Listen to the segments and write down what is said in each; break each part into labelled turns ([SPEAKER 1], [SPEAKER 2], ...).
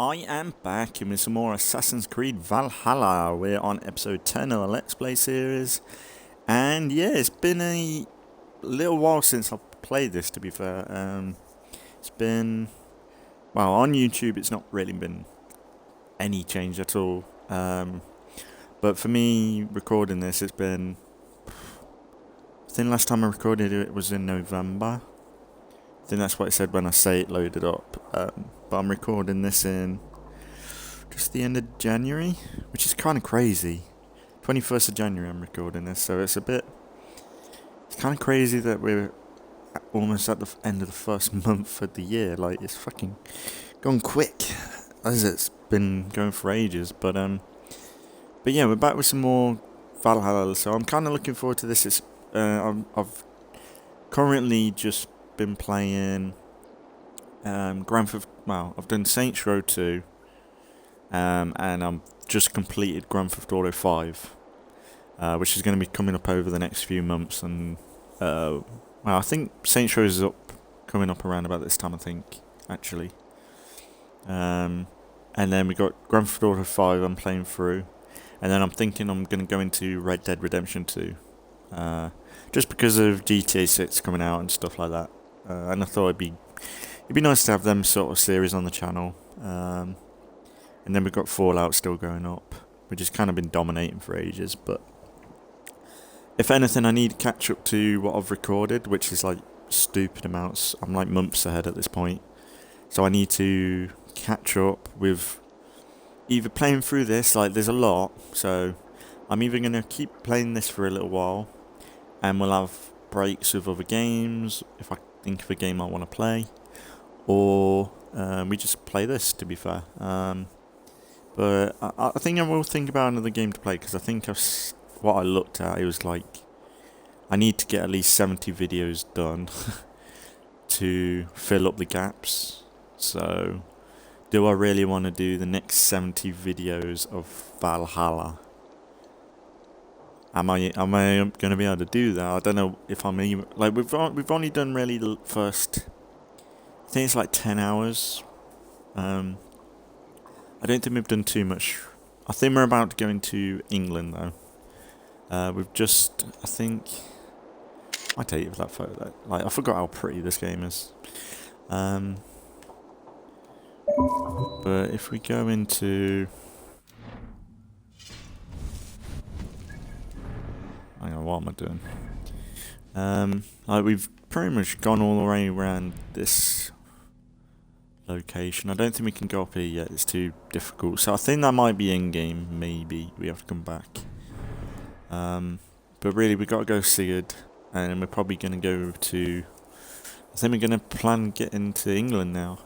[SPEAKER 1] I am back with some more Assassin's Creed Valhalla. We're on episode 10 of the Let's Play series. And yeah, it's been a little while since I've played this, to be fair. It's been, well, on YouTube it's not really been any change at all. But for me, recording this, it's been, I think last time I recorded it was in November. I think that's what it said when I say it loaded up. But I'm recording this in just the end of January, which is kind of crazy. 21st of January I'm recording this, so it's kind of crazy that we're almost at the end of the first month of the year. Like, it's fucking gone quick, as it's been going for ages. But yeah, we're back with some more Valhalla, so I'm kind of looking forward to this. I've currently just been playing I've done Saints Row 2, and I'm just completed Grand Theft Auto 5, which is going to be coming up over the next few months. And I think Saints Row is coming up around about this time, I think, actually. And then we got Grand Theft Auto 5 I'm playing through, and then I'm thinking I'm going to go into Red Dead Redemption 2, just because of GTA 6 coming out and stuff like that. And I thought it'd be nice to have them sort of series on the channel. And then we've got Fallout still going up, which has kind of been dominating for ages. But if anything, I need to catch up to what I've recorded, which is like stupid amounts. I'm like months ahead at this point. So I need to catch up with either playing through this, like there's a lot. So I'm either going to keep playing this for a little while, and we'll have breaks with other games if I think of a game I want to play. Or we just play this, to be fair. But I think I will think about another game to play, because I think what I looked at, it was like I need to get at least 70 videos done to fill up the gaps. So do I really want to do the next 70 videos of Valhalla? Am I going to be able to do that? I don't know if I'm even, like, we've only done really the first, I think it's like 10 hours. I don't think we've done too much. I think we're about to go into England though. We've just, I think, I take it for that photo. Like, I forgot how pretty this game is. But if we go into, hang on, what am I doing? Like, we've pretty much gone all the way around this location. I don't think we can go up here yet, it's too difficult. So I think that might be in-game, maybe. We have to come back. But really, we got to go Sigurd, and we're probably going to go to, I think we're going to plan getting to England now.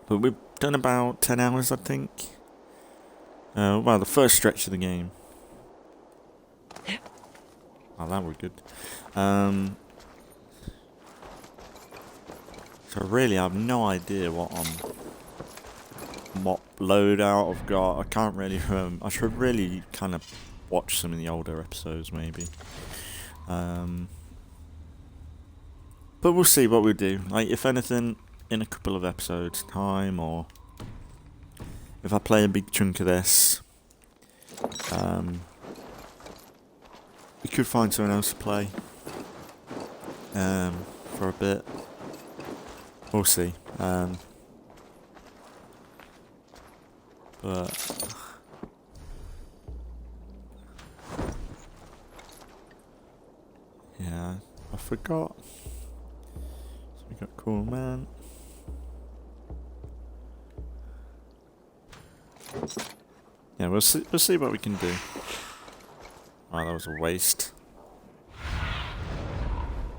[SPEAKER 1] But we've done about 10 hours, I think. Well, the first stretch of the game. Oh, that was good. So really, I have no idea what loadout I've got. I can't really remember. I should really kind of watch some of the older episodes, maybe. But we'll see what we do. Like, if anything, in a couple of episodes' time, or if I play a big chunk of this, we could find someone else to play for a bit. We'll see. But yeah, I forgot. So we got Cool Man. Yeah, we'll see what we can do. Oh, that was a waste.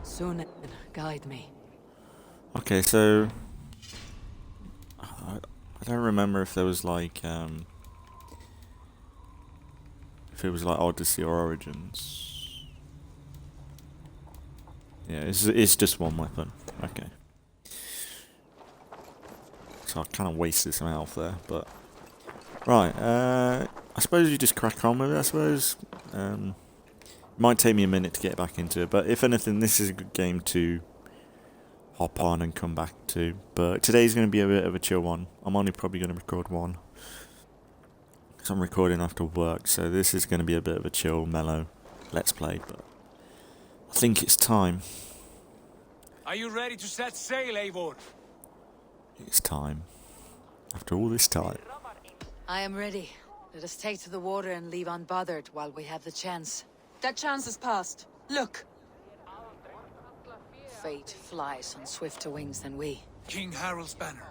[SPEAKER 2] Soon, guide me.
[SPEAKER 1] Okay, so I don't remember if there was like if it was like Odyssey or Origins. Yeah, it's just one weapon. Okay. So I kind of wasted some health there, but right. I suppose you just crack on with it. I suppose. It might take me a minute to get back into it, but if anything, this is a good game to hop on and come back to. But today's going to be a bit of a chill one. I'm only probably going to record one, because I'm recording after work, so this is going to be a bit of a chill, mellow let's play. But I think it's time.
[SPEAKER 3] Are you ready to set sail, Eivor?
[SPEAKER 1] It's time. After all this time.
[SPEAKER 2] I am ready. Let us take to the water and leave unbothered while we have the chance.
[SPEAKER 4] That chance is past. Look!
[SPEAKER 2] Fate flies on swifter wings than we.
[SPEAKER 3] King Harald's banner.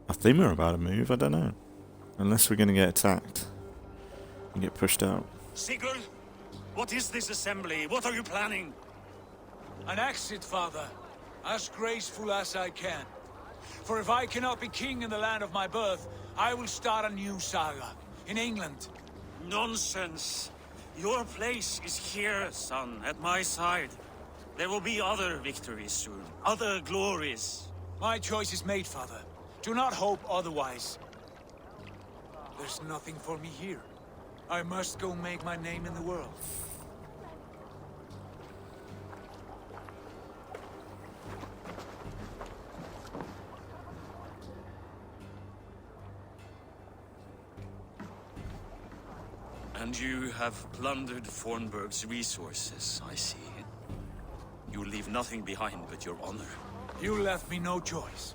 [SPEAKER 1] I think we're about to move, I don't know. Unless we're going to get attacked and get pushed out.
[SPEAKER 5] Sigurd, what is this assembly? What are you planning?
[SPEAKER 3] An exit, father. As graceful as I can. For if I cannot be king in the land of my birth, I will start a new saga. In England.
[SPEAKER 5] Nonsense. Your place is here, son, at my side. There will be other victories soon. Other glories.
[SPEAKER 3] My choice is made, father. Do not hope otherwise. There's nothing for me here. I must go make my name in the world.
[SPEAKER 5] And you have plundered Fornburg's resources, I see. You leave nothing behind but your honor.
[SPEAKER 3] You left me no choice.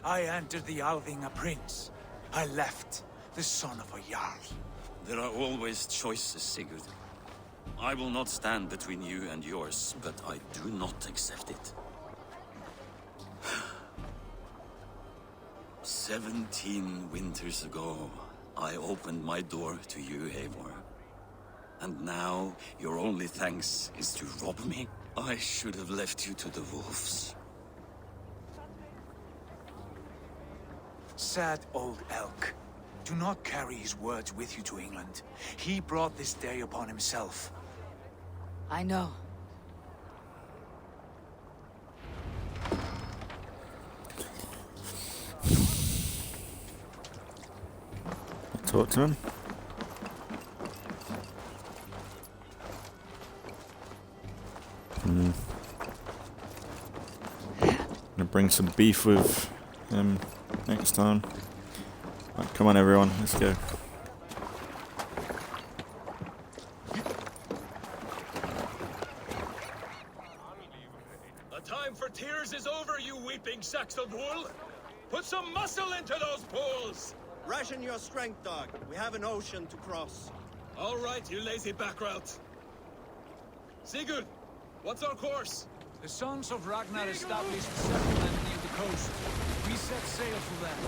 [SPEAKER 3] I entered the Alving a prince. I left the son of a Jarl.
[SPEAKER 5] There are always choices, Sigurd. I will not stand between you and yours, but I do not accept it. 17 winters ago, I opened my door to you, Eivor. And now, your only thanks is to rob me? I should have left you to the wolves.
[SPEAKER 3] Sad old elk. Do not carry his words with you to England. He brought this day upon himself.
[SPEAKER 2] I know.
[SPEAKER 1] Talk to him. Gonna bring some beef with him next time. Right, come on everyone, let's go.
[SPEAKER 6] The time for tears is over, you weeping sacks of wool! Put some muscle into those pools!
[SPEAKER 7] Ration your strength, dog. We have an ocean to cross.
[SPEAKER 6] All right, you lazy backrout. Sigurd, what's our course?
[SPEAKER 3] The sons of Ragnar established a settlement near the coast. We set sail for them.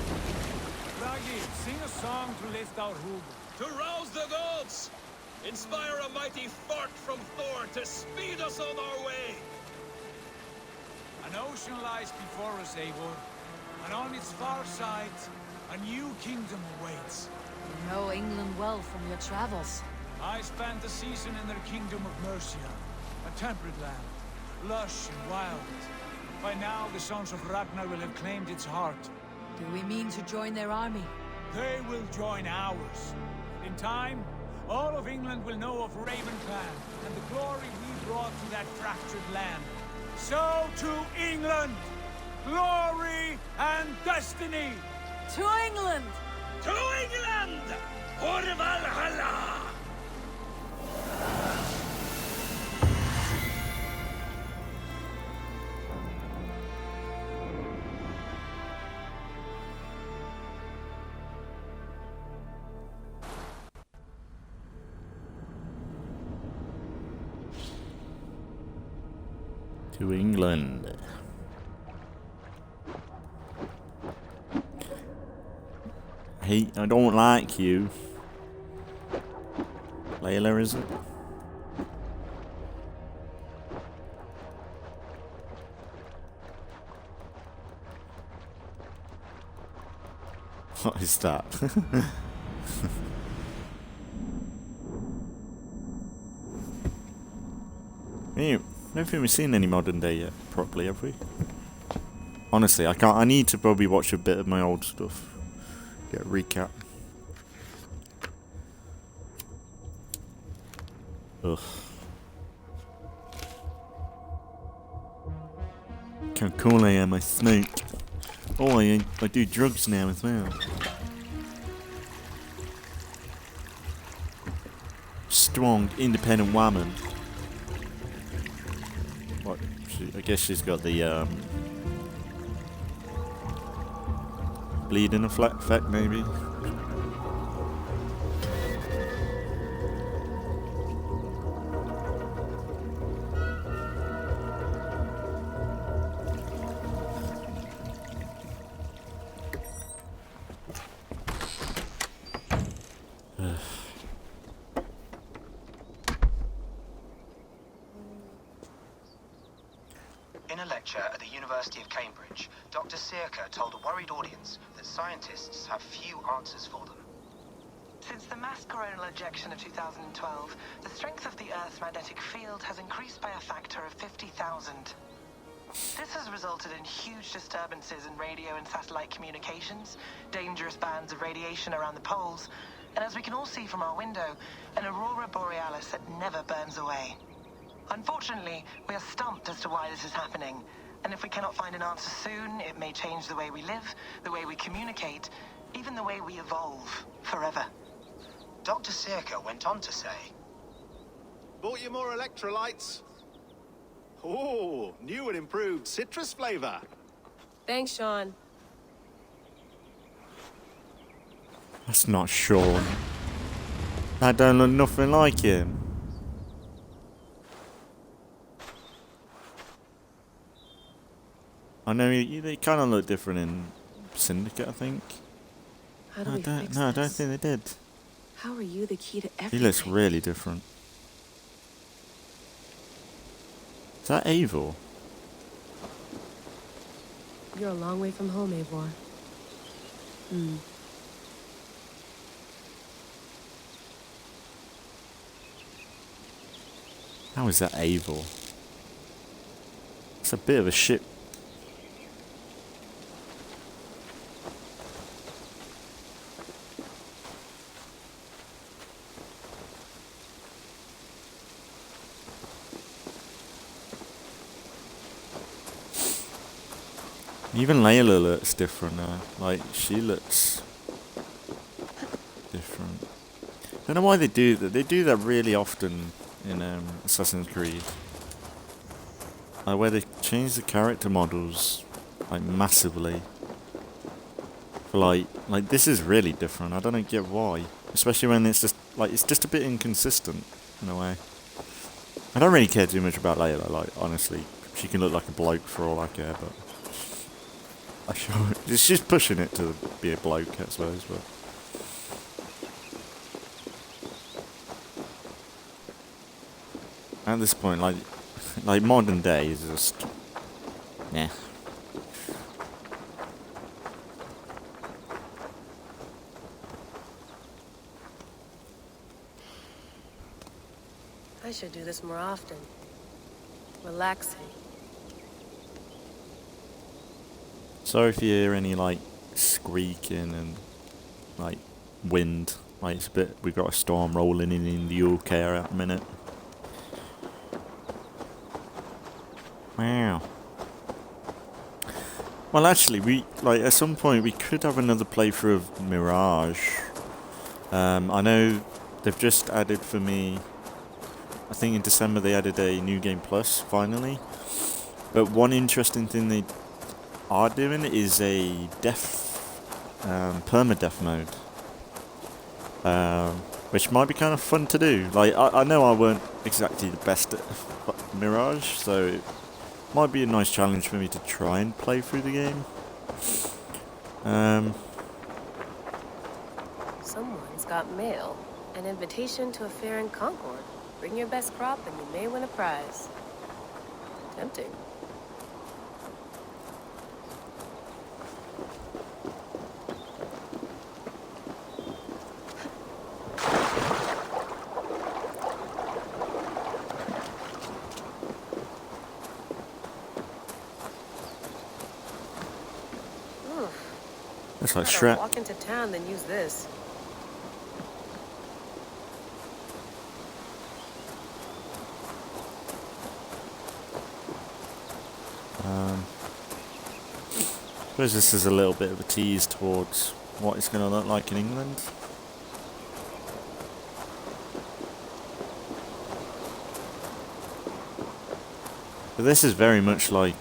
[SPEAKER 3] Raggi, sing a song to lift our hoof.
[SPEAKER 6] To rouse the gods! Inspire a mighty fart from Thor to speed us on our way!
[SPEAKER 3] An ocean lies before us, Eivor. And on its far side, a new kingdom awaits.
[SPEAKER 2] You know England well from your travels.
[SPEAKER 3] I spent a season in their kingdom of Mercia, a temperate land, lush and wild. By now, the sons of Ragnar will have claimed its heart.
[SPEAKER 2] Do we mean to join their army?
[SPEAKER 3] They will join ours. In time, all of England will know of Raven Clan and the glory we brought to that fractured land. So to England! Glory and destiny!
[SPEAKER 2] To England!
[SPEAKER 5] To England! For Valhalla!
[SPEAKER 1] To England. Hey, I don't like you. Layla, is it? What is that? I don't think we've seen any modern day yet, properly, have we? Honestly, I can't. I need to probably watch a bit of my old stuff. Get a recap. Ugh. Look how cool I am, I smoke. Oh, I do drugs now as well. Strong, independent woman. What? I guess she's got the bleeding effect, maybe.
[SPEAKER 8] In a lecture at the University of Cambridge, Dr. Circa told a worried audience that scientists have few answers for them. Since the mass coronal ejection of 2012, the strength of the Earth's magnetic field has increased by a factor of 50,000. This has resulted in huge disturbances in radio and satellite communications, dangerous bands of radiation around the poles, and as we can all see from our window, an aurora borealis that never burns away. Unfortunately, we are stumped as to why this is happening, and if we cannot find an answer soon, it may change the way we live, the way we communicate, even the way we evolve, forever. Dr. Circa went on to say,
[SPEAKER 7] Bought you more electrolytes? Oh, new and improved citrus flavor.
[SPEAKER 4] Thanks, Sean.
[SPEAKER 1] That's not Sean. That don't look nothing like him. I know they kind of look different in Syndicate, I think.
[SPEAKER 4] How do we fix
[SPEAKER 1] I don't
[SPEAKER 4] this?
[SPEAKER 1] think they did.
[SPEAKER 4] How are you the key to everything?
[SPEAKER 1] He looks really different. Is that Eivor?
[SPEAKER 4] You're a long way from home, Eivor.
[SPEAKER 1] How is that Eivor? It's a bit of a ship. Even Layla looks different now. Like, she looks different. I don't know why they do that. They do that really often in Assassin's Creed. Like, where they change the character models, like, massively. For like this is really different. I don't get why. Especially when it's just a bit inconsistent, in a way. I don't really care too much about Layla, like, honestly. She can look like a bloke for all I care, but... She's pushing it to be a bloke, I suppose, but... At this point, like modern day is just... yeah.
[SPEAKER 4] I should do this more often. Relaxing.
[SPEAKER 1] Sorry if you hear any, like, squeaking and, like, wind. Like, it's a bit... We've got a storm rolling in the UK at the minute. Wow. Well, actually, at some point, we could have another playthrough of Mirage. I know they've just added for me... I think in December they added a New Game Plus, finally. But one interesting thing they are doing is a permadeath mode. Which might be kind of fun to do. Like, I know I weren't exactly the best at Mirage, so it might be a nice challenge for me to try and play through the game.
[SPEAKER 4] Someone's got mail. An invitation to a fair in Concord. Bring your best crop and you may win a prize. Tempting.
[SPEAKER 1] That's like
[SPEAKER 4] Better
[SPEAKER 1] Shrek.
[SPEAKER 4] walk into town than use this.
[SPEAKER 1] suppose this is a little bit of a tease towards what it's going to look like in England. But this is very much like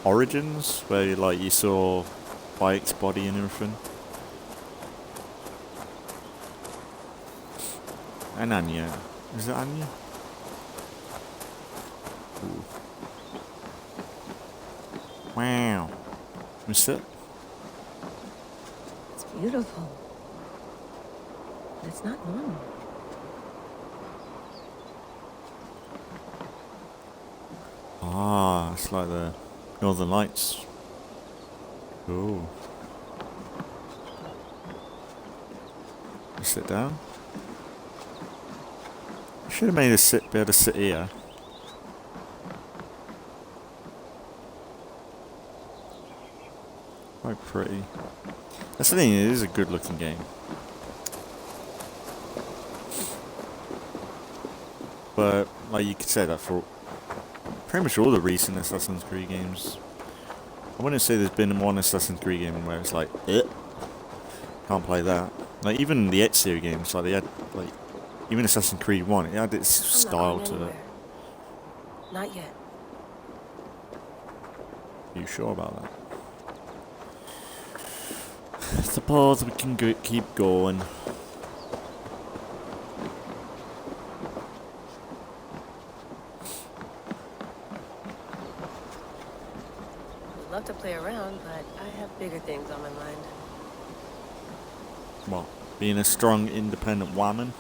[SPEAKER 1] Origins, where like you saw Bayek's body and everything. And Anya. Is it Anya? Ooh. Wow. Can we sit?
[SPEAKER 4] It's beautiful. It's not normal.
[SPEAKER 1] Ah, it's like the Northern Lights. Ooh. Sit down. Should have made us be able to sit here. Quite pretty. That's the thing, it is a good looking game. But, like, you could say that for pretty much all the recent Assassin's Creed games. I wouldn't say there's been one Assassin's Creed game where it's like, can't play that. Like, even the Ezio games, like, they had, like, even Assassin's Creed 1, it had its style to it.
[SPEAKER 4] Not yet.
[SPEAKER 1] You sure about that? I suppose we can keep going.
[SPEAKER 4] I'd love to play around, but I have bigger things on my mind.
[SPEAKER 1] What? Being a strong, independent woman?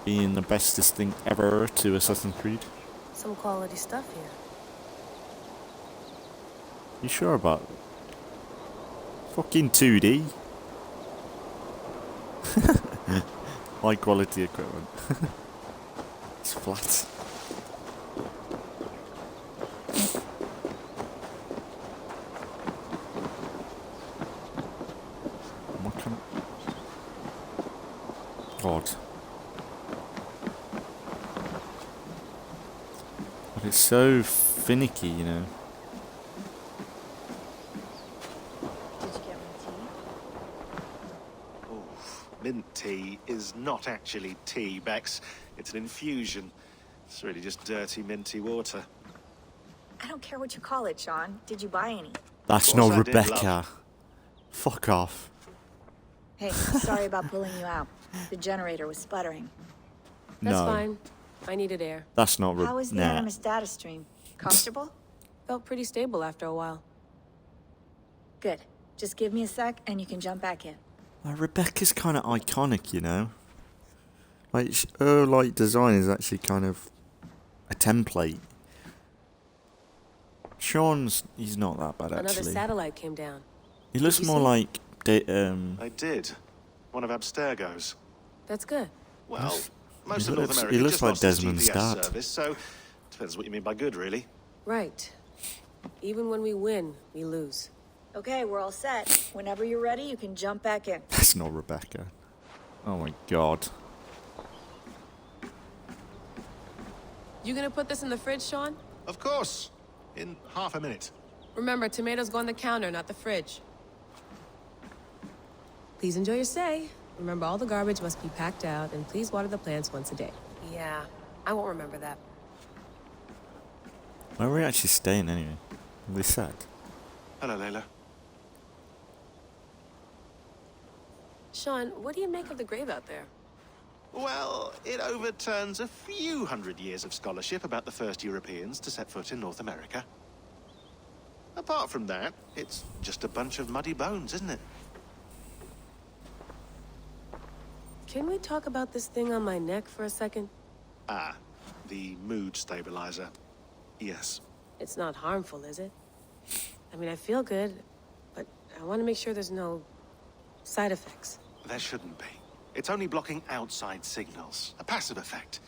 [SPEAKER 1] Being the bestest thing ever to Assassin's Creed?
[SPEAKER 4] Some quality stuff here.
[SPEAKER 1] You sure about it? Fucking 2D. High quality equipment. It's flat. What can... God. But it's so finicky, you know.
[SPEAKER 7] Mint tea is not actually tea, Bex. It's an infusion. It's really just dirty, minty water.
[SPEAKER 9] I don't care what you call it, Sean. Did you buy any?
[SPEAKER 1] That's
[SPEAKER 7] Of course
[SPEAKER 1] not
[SPEAKER 7] I did,
[SPEAKER 1] Rebecca.
[SPEAKER 7] love.
[SPEAKER 1] Fuck off.
[SPEAKER 9] Hey, sorry about pulling you out. The generator was sputtering.
[SPEAKER 4] That's
[SPEAKER 1] No.
[SPEAKER 4] fine. I needed air.
[SPEAKER 1] That's not
[SPEAKER 9] How was the
[SPEAKER 1] Nah.
[SPEAKER 9] Animus data stream? Comfortable?
[SPEAKER 4] Felt pretty stable after a while.
[SPEAKER 9] Good. Just give me a sec and you can jump back in.
[SPEAKER 1] Rebecca's kind of iconic, you know. Like her like design is actually kind of a template. Sean's he's not that bad
[SPEAKER 4] Another
[SPEAKER 1] actually.
[SPEAKER 4] satellite came down.
[SPEAKER 1] He looks
[SPEAKER 4] you
[SPEAKER 1] more
[SPEAKER 4] see?
[SPEAKER 1] like
[SPEAKER 7] I did. One of Abstergo's.
[SPEAKER 4] That's good.
[SPEAKER 7] Well,
[SPEAKER 1] Yes.
[SPEAKER 7] most
[SPEAKER 1] He
[SPEAKER 7] of North
[SPEAKER 1] looks- he
[SPEAKER 7] America
[SPEAKER 1] looks
[SPEAKER 7] just
[SPEAKER 1] like
[SPEAKER 7] lost its
[SPEAKER 1] Desmond's
[SPEAKER 7] GPS
[SPEAKER 1] dad.
[SPEAKER 7] service, so depends what you mean by good, really.
[SPEAKER 4] Right. Even when we win, we lose.
[SPEAKER 9] Okay, we're all set. Whenever you're ready, you can jump back in.
[SPEAKER 1] That's not Rebecca. Oh my god.
[SPEAKER 4] You gonna put this in the fridge, Sean?
[SPEAKER 7] Of course. In half a minute.
[SPEAKER 4] Remember, tomatoes go on the counter, not the fridge. Please enjoy your stay. Remember, all the garbage must be packed out, and please water the plants once a day. Yeah, I won't remember that.
[SPEAKER 1] Where are we actually staying anyway? They said.
[SPEAKER 7] Hello, Layla.
[SPEAKER 4] Sean, what do you make of the grave out there?
[SPEAKER 7] Well, it overturns a few hundred years of scholarship about the first Europeans to set foot in North America. Apart from that, it's just a bunch of muddy bones, isn't it?
[SPEAKER 4] Can we talk about this thing on my neck for a second?
[SPEAKER 7] Ah, the mood stabilizer. Yes.
[SPEAKER 4] It's not harmful, is it? I mean, I feel good, but I want to make sure there's no side effects.
[SPEAKER 7] There shouldn't be. It's only blocking outside signals, a passive effect.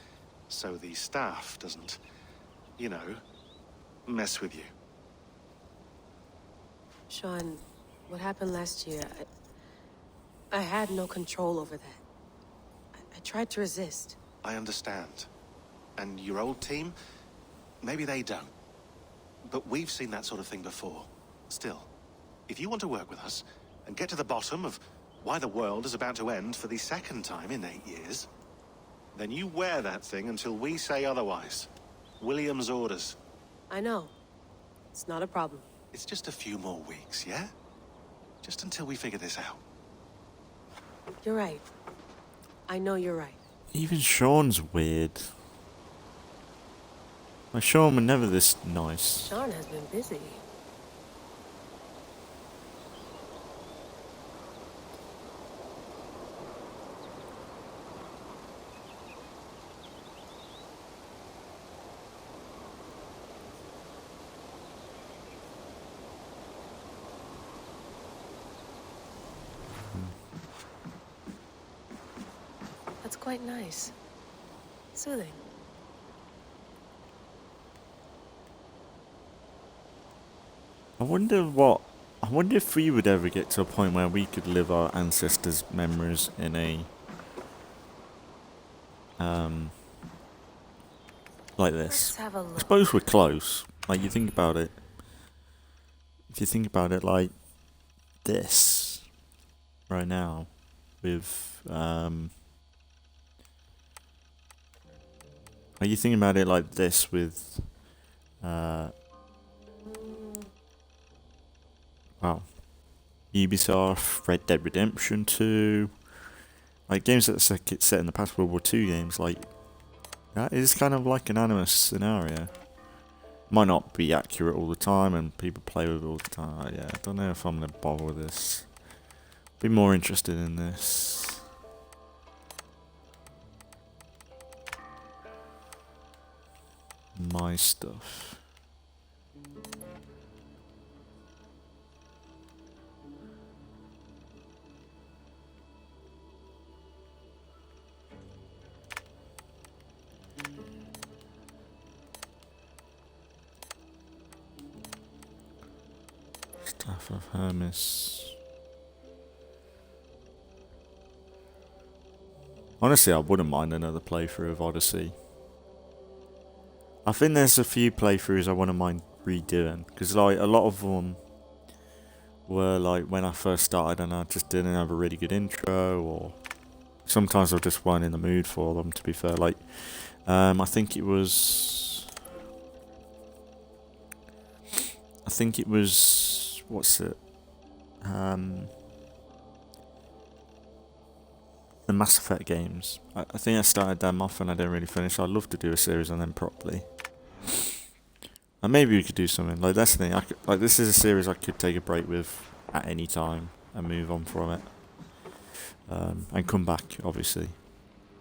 [SPEAKER 7] So the staff doesn't, you know, mess with you.
[SPEAKER 4] Sean, what happened last year, I had no control over that. I tried to resist.
[SPEAKER 7] I understand. And your old team? maybe they don't. But we've seen that sort of thing before. Still, if you want to work with us and get to the bottom of why the world is about to end for the second time in 8 years, then you wear that thing until we say otherwise. William's orders.
[SPEAKER 4] I know. It's not a problem.
[SPEAKER 7] It's just a few more weeks, yeah? Just until we figure this out.
[SPEAKER 4] You're right. I know you're right.
[SPEAKER 1] Even Sean's weird. Like, Sean was never this nice.
[SPEAKER 4] Sean has been busy. That's quite nice. Soothing.
[SPEAKER 1] I wonder if we would ever get to a point where we could live our ancestors' memories in a like this.
[SPEAKER 4] Let's have a
[SPEAKER 1] I
[SPEAKER 4] look.
[SPEAKER 1] suppose we're close. Like, you think about it. If you think about it like this right now with are you thinking about it like this with wow, Ubisoft, Red Dead Redemption 2, like games that are set in the past, World War II games, like that is kind of like an animus scenario. Might not be accurate all the time, and people play with it all the time. Yeah, I don't know if I'm gonna bother with this. Be more interested in this. My stuff. Staff of Hermes. Honestly, I wouldn't mind another playthrough of Odyssey. I think there's a few playthroughs I wouldn't mind redoing, because like a lot of them were like when I first started and I just didn't have a really good intro, or sometimes I just weren't in the mood for them, to be fair. Like I think it was what's it? The Mass Effect games. I think I started them off and I didn't really finish. I'd love to do a series on them properly. And maybe we could do something. Like, that's the thing. Like, this is a series I could take a break with at any time and move on from it. And come back, obviously.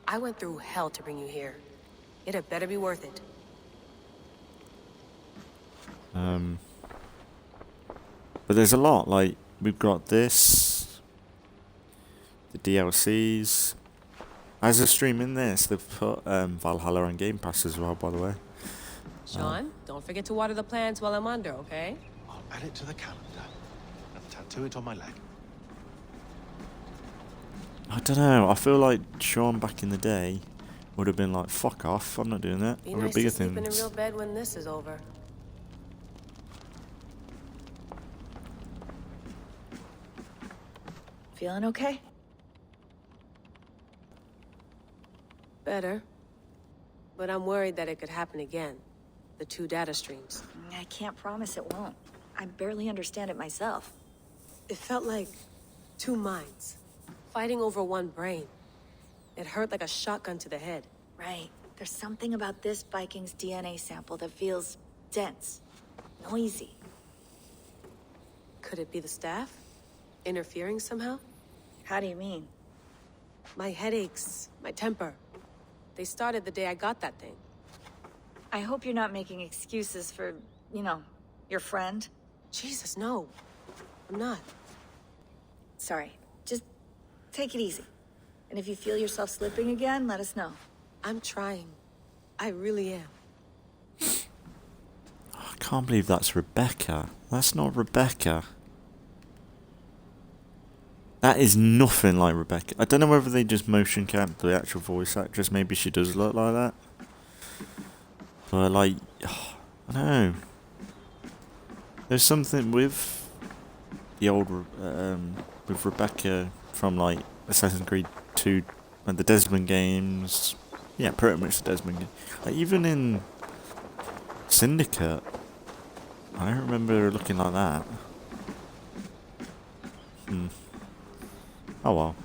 [SPEAKER 4] I went through hell to bring you here. It had better be worth it.
[SPEAKER 1] But there's a lot. Like, we've got this, the DLCs. As a stream in this, they've put Valhalla on Game Pass as well, by the way.
[SPEAKER 4] Sean, don't forget to water the plants while I'm under, okay?
[SPEAKER 7] I'll add it to the calendar and tattoo it on my leg.
[SPEAKER 1] I don't know. I feel like Sean back in the day would have been like, "Fuck off! I'm not doing that.
[SPEAKER 4] Be
[SPEAKER 1] I've got
[SPEAKER 4] nice
[SPEAKER 1] bigger
[SPEAKER 4] to sleep in a
[SPEAKER 1] things."
[SPEAKER 4] real bed when this is over.
[SPEAKER 9] Feeling okay?
[SPEAKER 4] Better. But I'm worried that it could happen again. The two data streams.
[SPEAKER 9] I can't promise it won't. I barely understand it myself.
[SPEAKER 4] It felt like two minds, fighting over one brain. It hurt like a shotgun to the head.
[SPEAKER 9] Right. There's something about this Viking's DNA sample that feels dense, noisy.
[SPEAKER 4] Could it be the staff? Interfering somehow?
[SPEAKER 9] How do you mean?
[SPEAKER 4] My headaches, my temper. They started the day I got that thing.
[SPEAKER 9] I hope you're not making excuses for, your friend.
[SPEAKER 4] Jesus, no. I'm not.
[SPEAKER 9] Sorry. Just take it easy. And if you feel yourself slipping again, let us know.
[SPEAKER 4] I'm trying. I really am.
[SPEAKER 1] I can't believe that's Rebecca. That's not Rebecca. That is nothing like Rebecca. I don't know whether they just motion capped the actual voice actress. Maybe she does look like that. But like, I know. There's something with the old, with Rebecca from like Assassin's Creed 2 and the Desmond games. Yeah, pretty much the Desmond game. Like, even in Syndicate, I don't remember her looking like that. Oh well.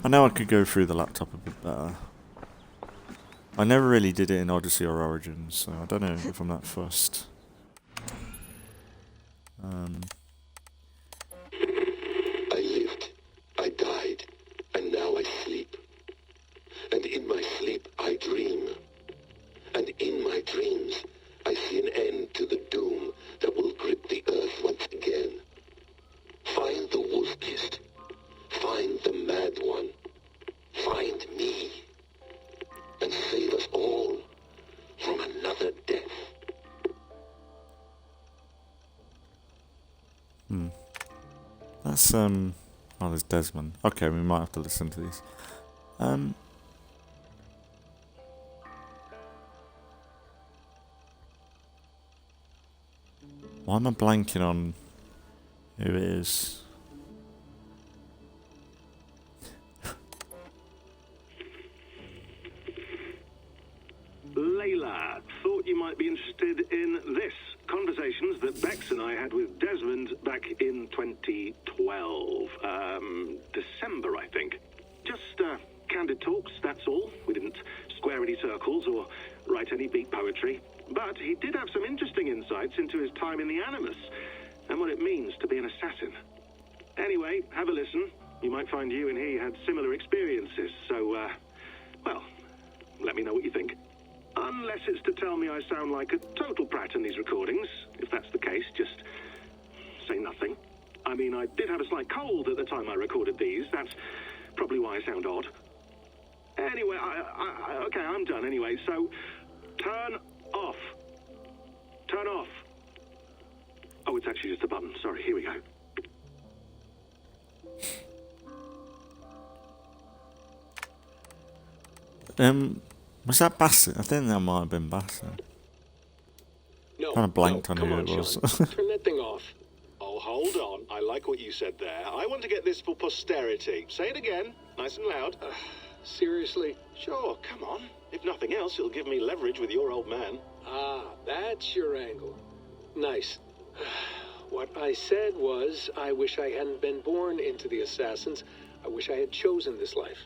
[SPEAKER 1] I know I could go through the laptop a bit better. I never really did it in Odyssey or Origins, so I don't know if I'm that fussed.
[SPEAKER 10] I lived, I died, and now I sleep. And in my sleep I dream. And in my dreams I see an end to the doom that will grip the earth once again. Find the wolf-kissed. Find the mad one. Find me. And save us all from another death.
[SPEAKER 1] That's oh, there's Desmond. Okay, we might have to listen to these. Why am I blanking on who it is?
[SPEAKER 11] Layla, thought you might be interested in this. Conversations that Bex and I had with Desmond back in 2012. December, I think. Just candid talks, that's all. We didn't square any circles or write any beat poetry. But he did have some interesting insights into his time in the Animus and what it means to be an assassin. Anyway, have a listen. You might find you and he had similar experiences. So, well, let me know what you think. Unless it's to tell me I sound like a total prat in these recordings. If that's the case, just say nothing. I mean, I did have a slight cold at the time I recorded these. That's probably why I sound odd. Anyway, okay, I'm done anyway. So, turn off. Turn off. Oh, it's actually just a button. Sorry, here we go.
[SPEAKER 1] Was that Bassett? I think that might have been Bassett.
[SPEAKER 10] No,
[SPEAKER 1] Kind of blanked on
[SPEAKER 10] come
[SPEAKER 1] who
[SPEAKER 10] on,
[SPEAKER 1] it was.
[SPEAKER 10] Sean. Turn that thing off. Oh, hold on. I like what you said there. I want to get this for posterity. Say it again, nice and loud. Seriously? Sure, come on. If nothing else, it'll give me leverage with your old man.
[SPEAKER 12] Ah, that's your angle. Nice. What I said was, I wish I hadn't been born into the Assassins. I wish I had chosen this life.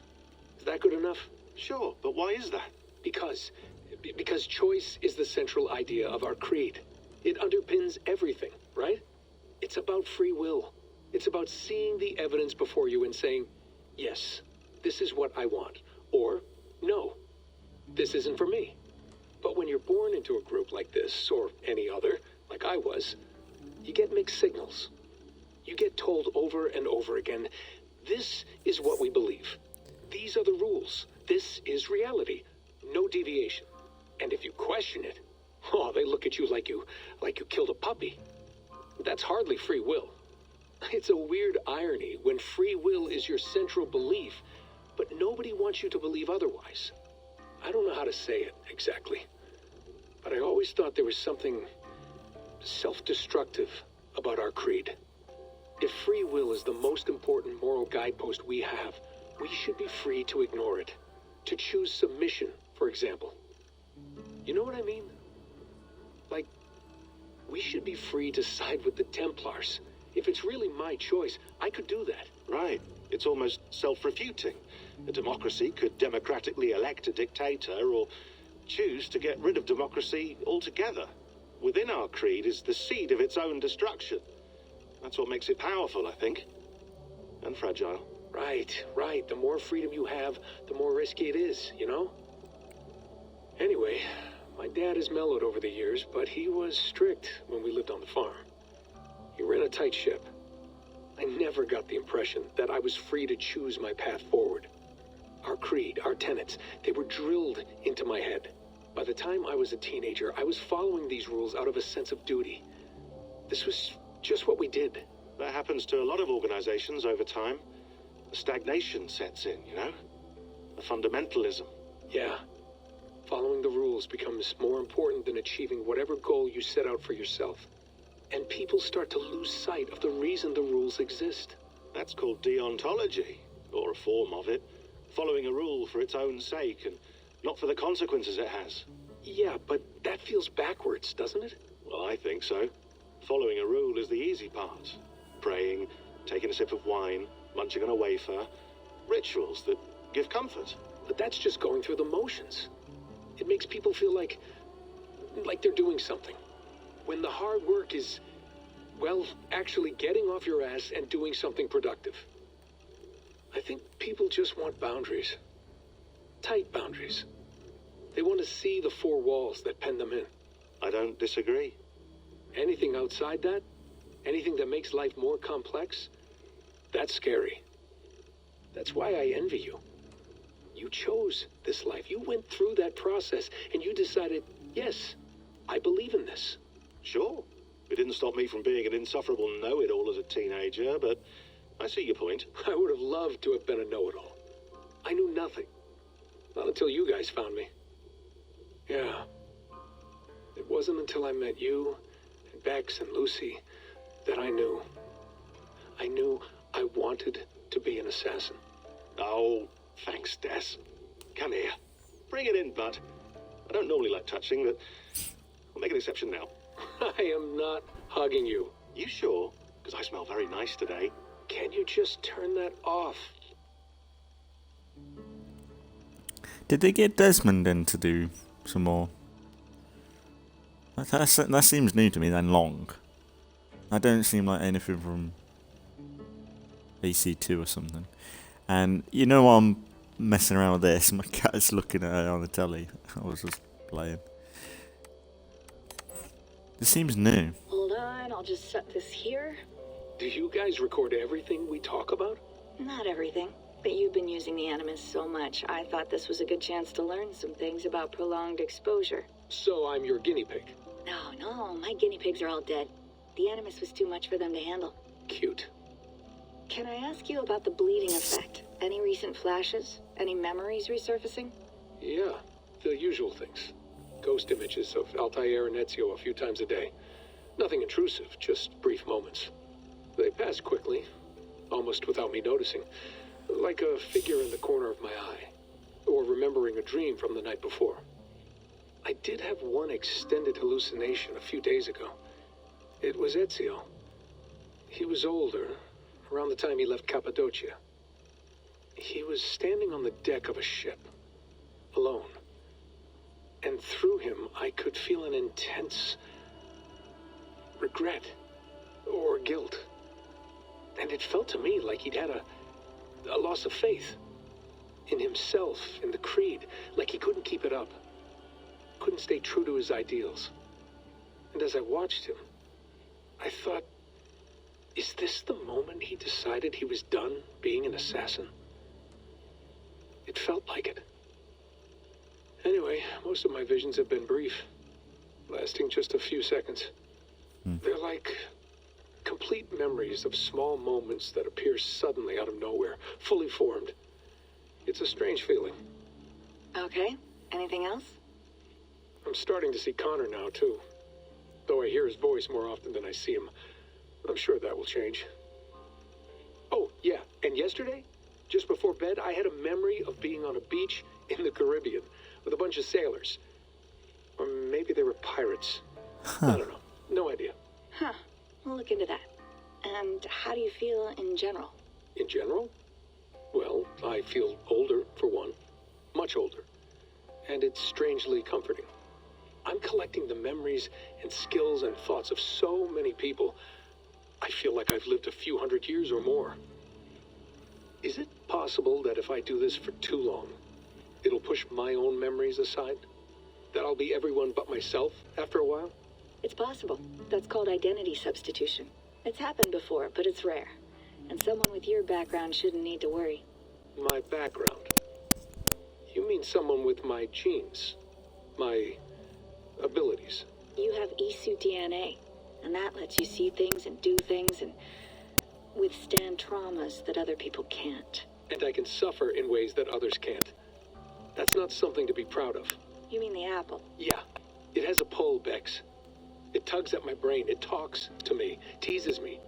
[SPEAKER 12] Is that good enough?
[SPEAKER 10] Sure, but why is that?
[SPEAKER 12] Because choice is the central idea of our creed. It underpins everything, right? It's about free will. It's about seeing the evidence before you and saying, yes, this is what I want. Or, no, this isn't for me. But when you're born into a group like this, or any other, like I was, you get mixed signals. You get told over and over again, this is what we believe. These are the rules. This is reality. No deviation. And if you question it, oh, they look at you like you killed a puppy. That's hardly free will. It's a weird irony when free will is your central belief, but nobody wants you to believe otherwise. I don't know how to say it exactly, but I always thought there was something self-destructive about our creed. If free will is the most important moral guidepost we have, we should be free to ignore it. To choose submission, for example. You know what I mean? Like, we should be free to side with the Templars. If it's really my choice, I could do that.
[SPEAKER 10] Right. It's almost self-refuting. A democracy could democratically elect a dictator or choose to get rid of democracy altogether. Within our creed is the seed of its own destruction. That's what makes it powerful, I think. And fragile.
[SPEAKER 12] Right. The more freedom you have, the more risky it is, you know? Anyway, my dad has mellowed over the years, but he was strict when we lived on the farm. He ran a tight ship. I never got the impression that I was free to choose my path forward. Our creed, our tenets, they were drilled into my head. By the time I was a teenager, I was following these rules out of a sense of duty. This was just what we did.
[SPEAKER 10] That happens to a lot of organizations over time. A stagnation sets in, you know? A fundamentalism.
[SPEAKER 12] Yeah. following the rules becomes more important than achieving whatever goal you set out for yourself. And people start to lose sight of the reason the rules exist.
[SPEAKER 7] That's called deontology, or a form of it. Following a rule for its own sake, and not for the consequences it has.
[SPEAKER 12] Yeah, but that feels backwards, doesn't it?
[SPEAKER 7] Well, I think so. Following a rule is the easy part. Praying, taking a sip of wine, munching on a wafer. Rituals that give comfort.
[SPEAKER 12] But that's just going through the motions. It makes people feel like they're doing something. When the hard work is, well, actually getting off your ass and doing something productive. I think people just want boundaries. Tight boundaries. They want to see the four walls that pen them in.
[SPEAKER 7] I don't disagree.
[SPEAKER 12] Anything outside that, anything that makes life more complex, that's scary. That's why I envy you. You chose this life. You went through that process, and you decided, yes, I believe in this.
[SPEAKER 7] Sure. It didn't stop me from being an insufferable know-it-all as a teenager, but I see your point.
[SPEAKER 12] I would have loved to have been a know-it-all. I knew nothing. Not until you guys found me. Yeah. It wasn't until I met you, and Bex and Lucy, that I knew. I knew I wanted to be an assassin.
[SPEAKER 7] Oh, thanks, Des. Come here. Bring it in, bud. I don't normally like touching, but I'll make an exception now.
[SPEAKER 12] I am not hugging you.
[SPEAKER 7] You sure? Because I smell very nice today.
[SPEAKER 12] Can you just turn that off?
[SPEAKER 1] Did they get Desmond in to do some more? That seems new to me then, long. That don't seem like anything from AC2 or something. And you know I'm messing around with this, my cat's looking at her on the telly. I was just playing. This seems new.
[SPEAKER 9] Hold on, I'll just set this here.
[SPEAKER 12] Do you guys record everything we talk about?
[SPEAKER 9] Not everything, but you've been using the Animus so much, I thought this was a good chance to learn some things about prolonged exposure.
[SPEAKER 12] So I'm your guinea pig.
[SPEAKER 9] No, my guinea pigs are all dead. The Animus was too much for them to handle.
[SPEAKER 12] Cute.
[SPEAKER 9] Can I ask you about the bleeding effect? Any recent flashes? Any memories resurfacing?
[SPEAKER 12] Yeah, the usual things. Ghost images of Altair and Ezio a few times a day. Nothing intrusive, just brief moments. They pass quickly, almost without me noticing. Like a figure in the corner of my eye. Or remembering a dream from the night before. I did have one extended hallucination a few days ago. It was Ezio. He was older, around the time he left Cappadocia. He was standing on the deck of a ship, alone. And through him, I could feel an intense regret or guilt. And it felt to me like he'd had a loss of faith in himself, in the creed, like he couldn't keep it up. Couldn't stay true to his ideals. And as I watched him, I thought, is this the moment he decided he was done being an assassin? It felt like it. Anyway, most of my visions have been brief, lasting just a few seconds. They're like complete memories of small moments that appear suddenly out of nowhere, fully formed. It's a strange feeling.
[SPEAKER 9] Okay, anything else?
[SPEAKER 12] I'm starting to see Connor now, too. Though I hear his voice more often than I see him. I'm sure that will change. Oh, yeah, and yesterday, just before bed, I had a memory of being on a beach in the Caribbean with a bunch of sailors. Or maybe they were pirates. I don't know. No idea.
[SPEAKER 9] Huh. We'll look into that. And how do you feel in general?
[SPEAKER 12] In general? Well, I feel older, for one. Much older. And it's strangely comforting. I'm collecting the memories and skills and thoughts of so many people. I feel like I've lived a few hundred years or more. Is it possible that if I do this for too long, it'll push my own memories aside? That I'll be everyone but myself after a while?
[SPEAKER 9] It's possible. That's called identity substitution. It's happened before, but it's rare. And someone with your background shouldn't need to worry.
[SPEAKER 12] My background? You mean someone with my genes? My abilities?
[SPEAKER 9] You have E-suit DNA, and that lets you see things and do things and withstand traumas that other people can't.
[SPEAKER 12] And I can suffer in ways that others can't. That's not something to be proud of.
[SPEAKER 9] You mean the apple?
[SPEAKER 12] Yeah. It has a pull, Bex. It tugs at my brain. It talks to me. Teases me.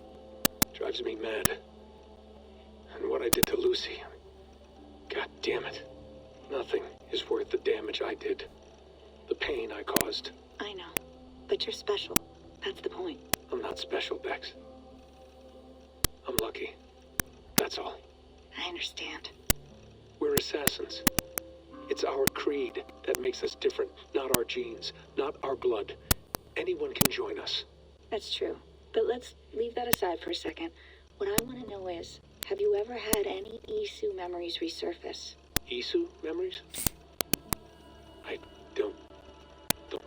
[SPEAKER 12] Drives me mad. And what I did to Lucy... God damn it. Nothing is worth the damage I did. The pain I caused.
[SPEAKER 9] I know. But you're special. That's the point.
[SPEAKER 12] I'm not special, Bex. I'm lucky. That's all.
[SPEAKER 9] I understand.
[SPEAKER 12] We're assassins. It's our creed that makes us different, not our genes, not our blood. Anyone can join us.
[SPEAKER 9] That's true. But let's leave that aside for a second. What I want to know is, have you ever had any Isu memories resurface?
[SPEAKER 12] Isu memories? I don't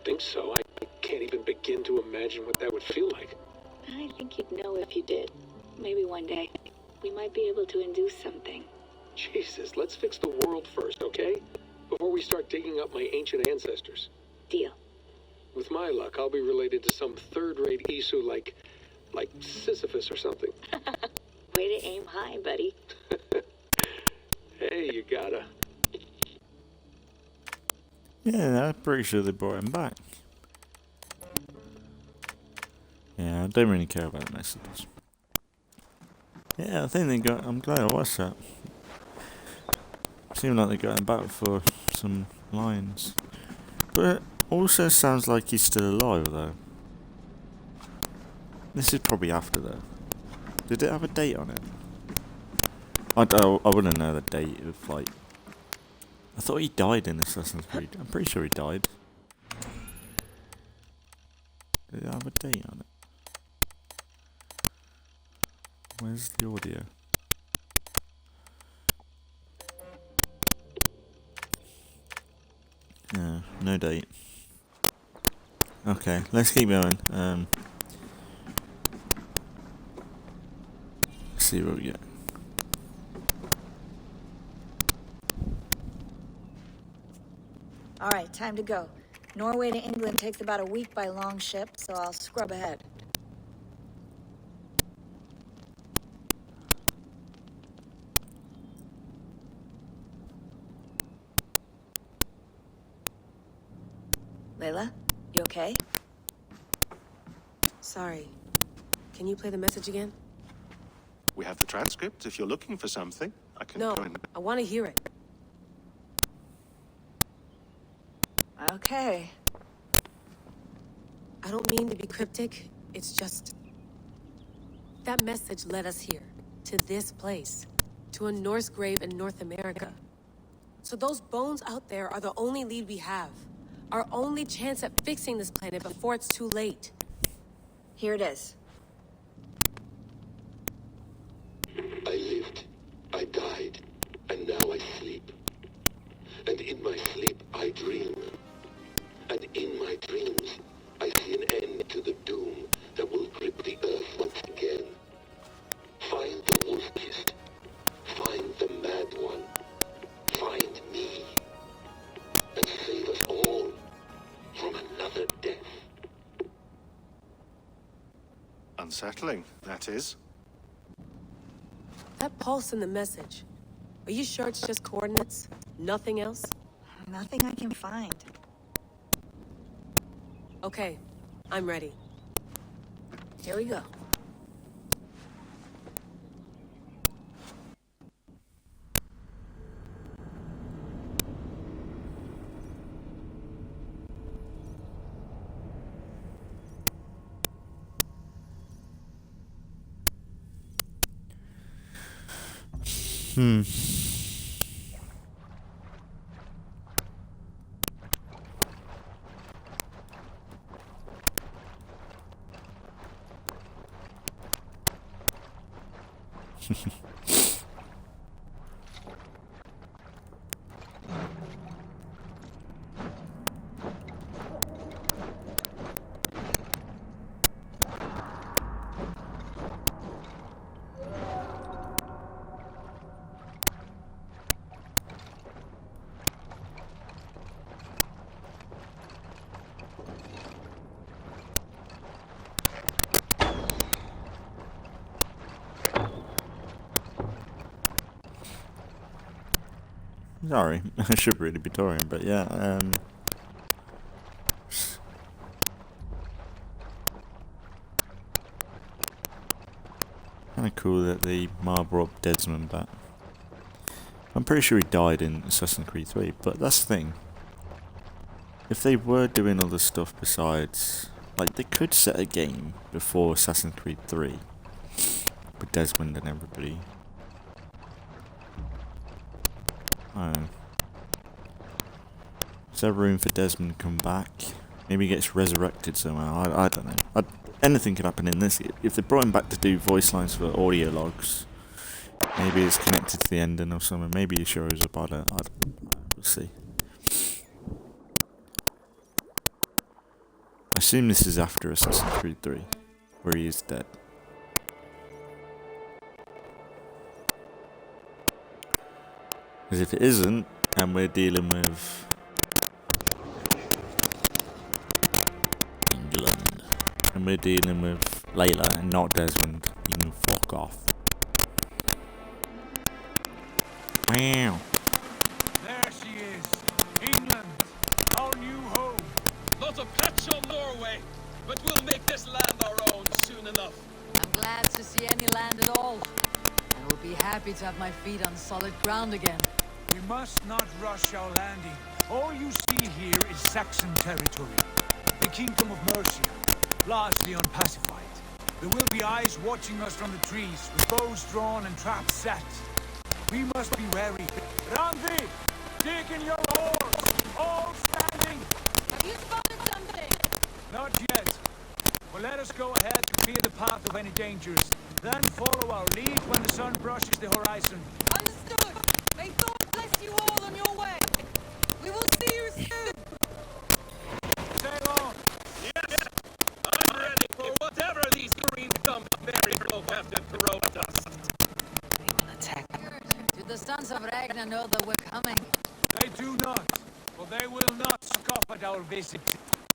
[SPEAKER 12] think so. I can't even begin to imagine what that would feel like.
[SPEAKER 9] I think you'd know if you did. Maybe one day, we might be able to induce something.
[SPEAKER 12] Jesus, let's fix the world first, okay? Before we start digging up my ancient ancestors.
[SPEAKER 9] Deal.
[SPEAKER 12] With my luck, I'll be related to some third-rate Isu like Sisyphus or something.
[SPEAKER 9] Way to aim high, buddy.
[SPEAKER 12] Hey, you gotta.
[SPEAKER 1] Yeah, I'm pretty sure they brought him back. Yeah, I don't really care about the messages. Yeah, I think they got... I'm glad I watched that. Seemed like they got him back for some lines. But it also sounds like he's still alive, though. This is probably after, though. Did it have a date on it? I wouldn't know the date of, like... I thought he died in Assassin's Creed. I'm pretty sure he died. Did it have a date on it? Where's the audio? Yeah, no date. Okay, let's keep going. Let's see what we get.
[SPEAKER 13] All right, time to go. Norway to England takes about a week by long ship, so I'll scrub ahead. Layla, you okay?
[SPEAKER 4] Sorry. Can you play the message again?
[SPEAKER 7] We have the transcript. If you're looking for something, I can
[SPEAKER 4] No,
[SPEAKER 7] join.
[SPEAKER 4] I want to hear it.
[SPEAKER 13] Okay.
[SPEAKER 4] I don't mean to be cryptic. It's just... That message led us here. To this place. To a Norse grave in North America. So those bones out there are the only lead we have. Our only chance at fixing this planet before it's too late.
[SPEAKER 13] Here it is.
[SPEAKER 10] I lived, I died, and now I sleep. And in my sleep I dream. And in my dreams I see an end to the doom that will grip the earth once again. Find the wolf-kissed. Find the mad one. Find me. And save us all from another death.
[SPEAKER 7] Unsettling, that is.
[SPEAKER 4] That pulse in the message. Are you sure it's just coordinates? Nothing else?
[SPEAKER 13] Nothing I can find.
[SPEAKER 4] Okay, I'm ready.
[SPEAKER 13] Here we go.
[SPEAKER 1] Sorry, I should really be touring, but yeah, kind of cool that the Ma brought Desmond back. I'm pretty sure he died in Assassin's Creed 3, but that's the thing. If they were doing other stuff besides... Like, they could set a game before Assassin's Creed 3. With Desmond and everybody. I don't know. Is there room for Desmond to come back? Maybe he gets resurrected somehow. I don't know. Anything could happen in this. If they brought him back to do voice lines for audio logs, maybe it's connected to the ending or something. Maybe he shows up. I don't know. We'll see. I assume this is after Assassin's Creed 3, where he is dead. Because if it isn't, and we're dealing with England, and we're dealing with Layla and not Desmond, you can fuck off. Wow.
[SPEAKER 3] There she is. England, our new home.
[SPEAKER 6] Not a patch on Norway, but we'll make this land our own soon enough.
[SPEAKER 2] I'm glad to see any land at all. I will be happy to have my feet on solid ground again.
[SPEAKER 3] We must not rush our landing. All you see here is Saxon territory. The Kingdom of Mercia, largely unpacified. There will be eyes watching us from the trees, with bows drawn and traps set. We must be wary. Randi! Dig in your oars! All standing!
[SPEAKER 4] Have you spotted something?
[SPEAKER 3] Not yet. Well, let us go ahead to clear the path of any dangers. Then follow our lead when the sun brushes the horizon.
[SPEAKER 4] Understood. May Thor bless you all on your way. We will see you soon.
[SPEAKER 3] Sail on.
[SPEAKER 6] Yes, I'm ready for whatever these green dump berry folk have to throw at us.
[SPEAKER 2] They will attack. Do the sons of Ragnar know that we're coming?
[SPEAKER 3] They do not, for they will not scoff at our visit.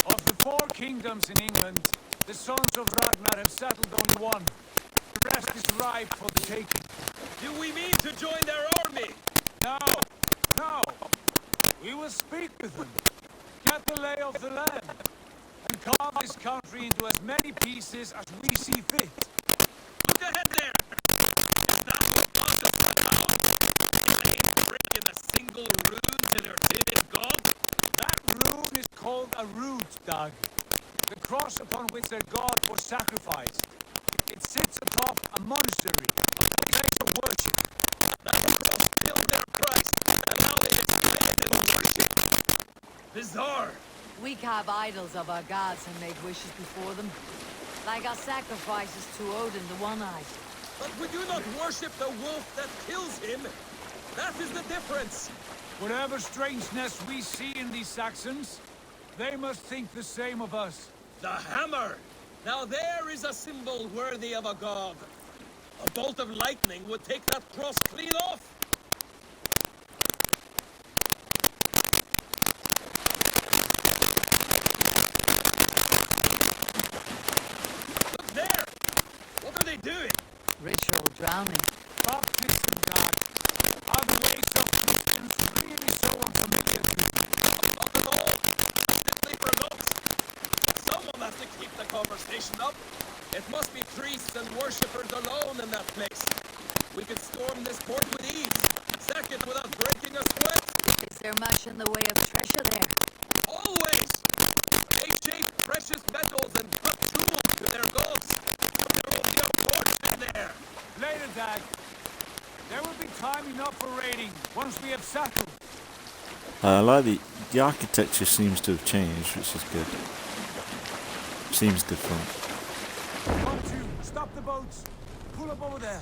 [SPEAKER 3] Of the 4 kingdoms in England, the sons of Ragnar have settled only one. The rest is ripe for the taking.
[SPEAKER 6] Do we mean to join their army?
[SPEAKER 3] No, no. We will speak with them, get the lay of the land, and carve this country into as many pieces as we see fit.
[SPEAKER 6] Look ahead there! Is that what brought us about? They ain't breaking a single rune to their timid god?
[SPEAKER 3] That rune is called a root, Doug. The cross upon which their god was sacrificed. It sits atop a monastery, a place of worship.
[SPEAKER 6] That cross killed their Christ, and now they display it in worship? Bizarre.
[SPEAKER 2] We carve idols of our gods and make wishes before them. Like our sacrifices to Odin, the One-Eyed.
[SPEAKER 6] But we do not worship the wolf that kills him. That is the difference.
[SPEAKER 3] Whatever strangeness we see in these Saxons, they must think the same of us.
[SPEAKER 6] The hammer! Now there is a symbol worthy of a god. A bolt of lightning would take that cross clean off. Look there! What are they doing?
[SPEAKER 2] Ritual drowning.
[SPEAKER 3] Baptism, God. Are the ways of Christians really so unfamiliar to you?
[SPEAKER 6] Not at all. Simply forgot. Someone has to keep the conversation up. It must be priests and worshippers alone in that place. We could storm this port with ease. Sack it without breaking a sweat.
[SPEAKER 2] Is there much in the way of treasure there?
[SPEAKER 6] Always! They shape precious metals and cut tools to their gods. There will be a fortune there.
[SPEAKER 3] Later, Dag. There will be time enough for raiding once we have settled.
[SPEAKER 1] I like the architecture seems to have changed, which is good. Seems different.
[SPEAKER 3] Come to, stop the boats. Pull up over there.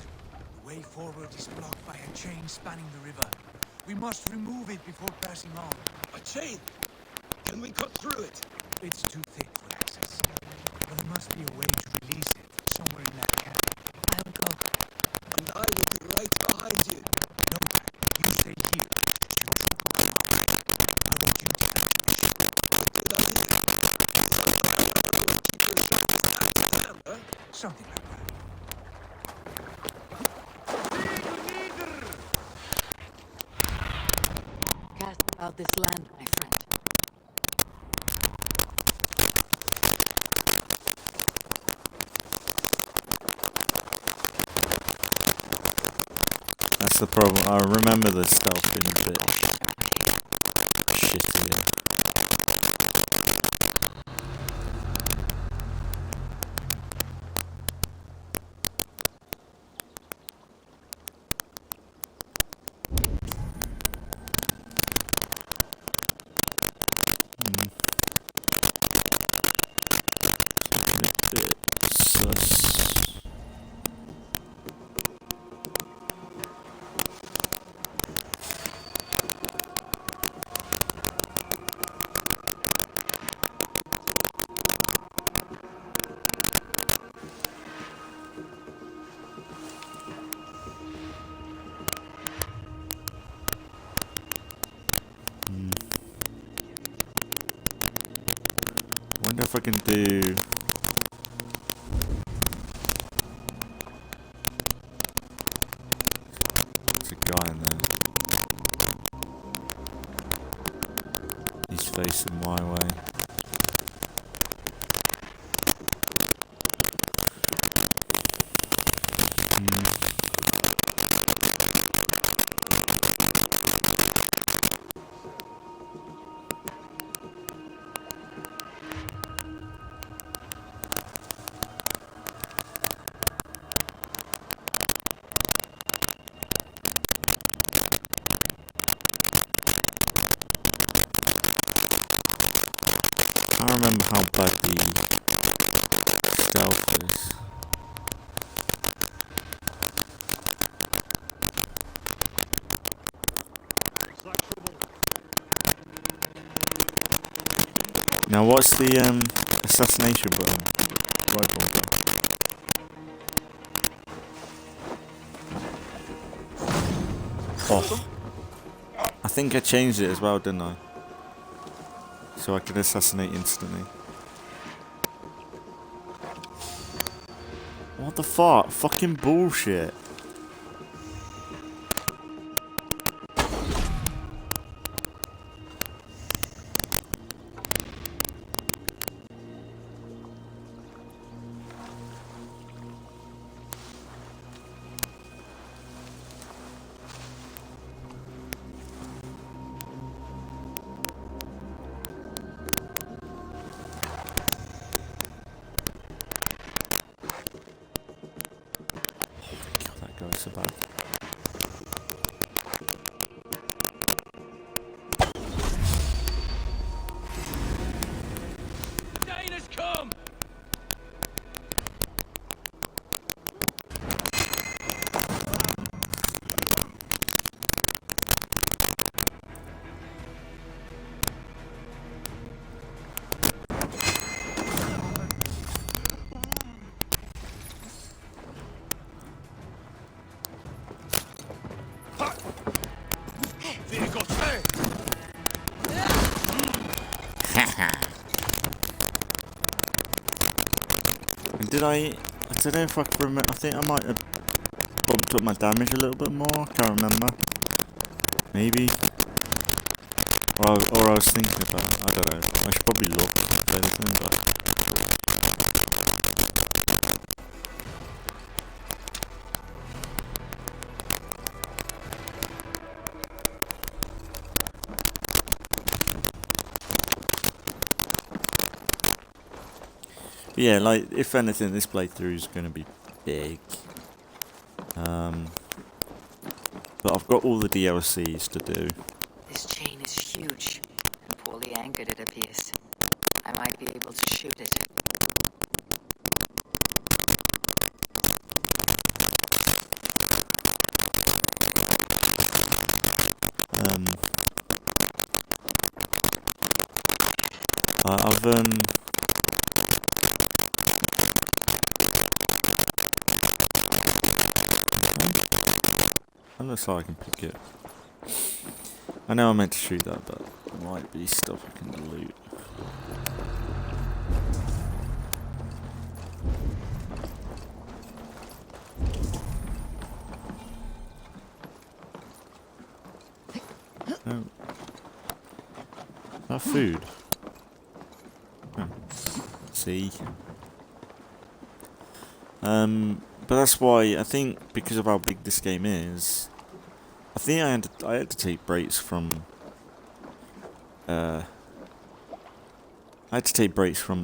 [SPEAKER 3] The way forward is blocked by a chain spanning the river. We must remove it before passing on.
[SPEAKER 6] A chain? Can we cut through it?
[SPEAKER 3] It's too thick for access. But there must be a way to release it somewhere in that camp.
[SPEAKER 2] I'll go.
[SPEAKER 6] And I will be right behind you.
[SPEAKER 3] No, you stay here. Your troop will come up. I want you to finish the mission.
[SPEAKER 6] Good idea. Keep your shots back to them, huh?
[SPEAKER 3] Something like that.
[SPEAKER 2] Cast about this land, my friend.
[SPEAKER 1] the problem. I remember the stealth being a bit shitty. I wonder if I can do... There's a guy in there. He's facing my way. I don't remember how bad the stealth is. Now what's the assassination button? Rifle button. Oh. I think I changed it as well, didn't I? So I could assassinate instantly. What the fuck? Fucking bullshit. So bad.
[SPEAKER 6] Dana's come!
[SPEAKER 1] Did I don't know if I can remember. I think I might have bumped up my damage a little bit more. I can't remember. Maybe. Or I was thinking about. I don't know. I should probably look if anything, but. Yeah, like, if anything, this playthrough is going to be big. But I've got all the DLCs to do.
[SPEAKER 14] This chain is huge and poorly anchored, it appears. I might be able to shoot it. It looks like I can pick it. I know I meant to shoot that, but there might be stuff I can loot. Oh. Is that food? Oh. See? But that's why I think, because of how big this game is,
[SPEAKER 1] think I had to take breaks from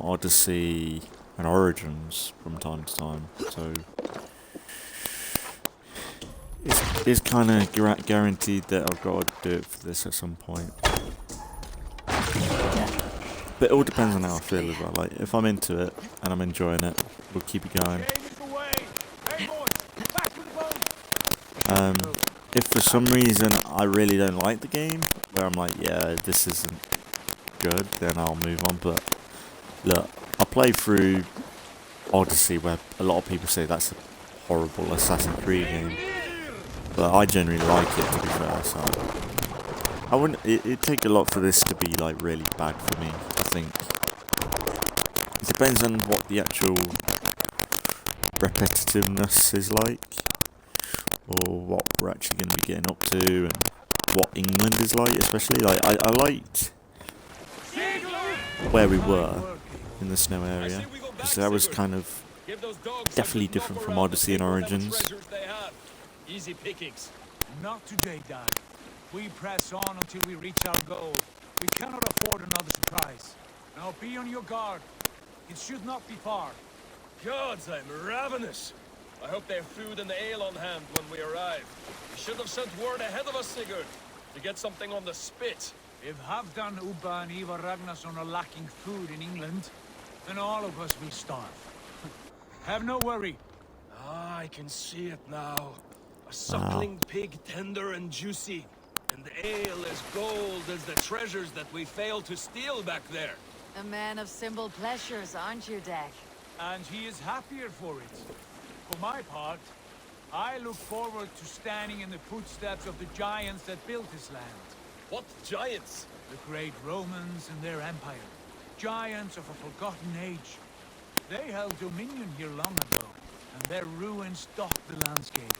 [SPEAKER 1] Odyssey and Origins from time to time, so it's kind of guaranteed that I've got to do it for this at some point. But it all depends on how I feel as well. Like, if I'm into it and I'm enjoying it, we'll keep it going. If for some reason I really don't like the game, where I'm like, yeah, this isn't good, then I'll move on. But look, I played through Odyssey, where a lot of people say that's a horrible Assassin's Creed game, but I generally like it, to be fair. So I wouldn't. It'd take a lot for this to be like really bad for me. I think it depends on what the actual repetitiveness is like, or what we're actually going to be getting up to, and what England is like, especially. Like, I liked where we were in the snow area, because that was kind of definitely different from Odyssey and Origins.
[SPEAKER 3] Easy pickings. Not today, Dad. We press on until we reach our goal. We cannot afford another surprise. Now be on your guard. It should not be far.
[SPEAKER 6] Gods, I'm ravenous. I hope they have food and ale on hand when we arrive. We should have sent word ahead of us, Sigurd, to get something on the spit.
[SPEAKER 3] If Halfdan, Ubba and Eivor Ragnarsson are lacking food in England, then all of us will starve. Have no worry.
[SPEAKER 6] Ah, I can see it now. A suckling pig, tender and juicy. And the ale as gold as the treasures that we failed to steal back there.
[SPEAKER 2] A man of simple pleasures, aren't you, Dak?
[SPEAKER 3] And he is happier for it. For my part, I look forward to standing in the footsteps of the giants that built this land.
[SPEAKER 6] What giants?
[SPEAKER 3] The great Romans and their empire. Giants of a forgotten age. They held dominion here long ago, and their ruins dot the landscape.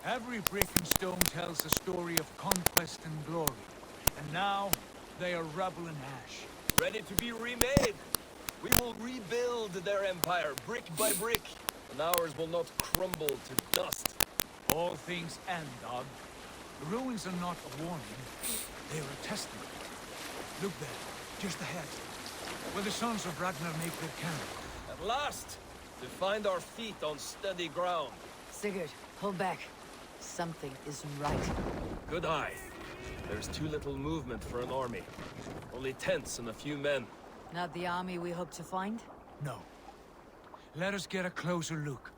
[SPEAKER 3] Every brick and stone tells a story of conquest and glory. And now, they are rubble and ash.
[SPEAKER 6] Ready to be remade. We will rebuild their empire, brick by brick. And ours will not crumble to dust.
[SPEAKER 3] All things end, Dog. The ruins are not a warning. They are a testament. Look there, just ahead. Where the sons of Ragnar make their camp.
[SPEAKER 6] At last! To find our feet on steady ground.
[SPEAKER 2] Sigurd, hold back. Something isn't right.
[SPEAKER 6] Good eye. There's too little movement for an army. Only tents and a few men.
[SPEAKER 2] Not the army we hope to find?
[SPEAKER 3] No. Let us get a closer look.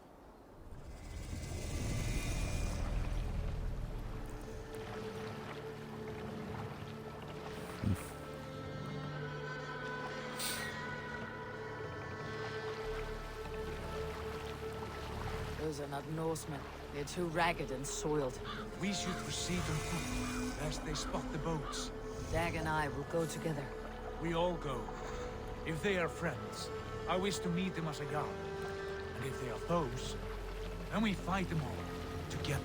[SPEAKER 2] Those are not Norsemen. They're too ragged and soiled.
[SPEAKER 3] We should proceed on foot, lest they spot the boats.
[SPEAKER 2] Dag and I will go together.
[SPEAKER 3] We all go. If they are friends, I wish to meet them as a Jarl. And if they are foes, then we fight them all, together.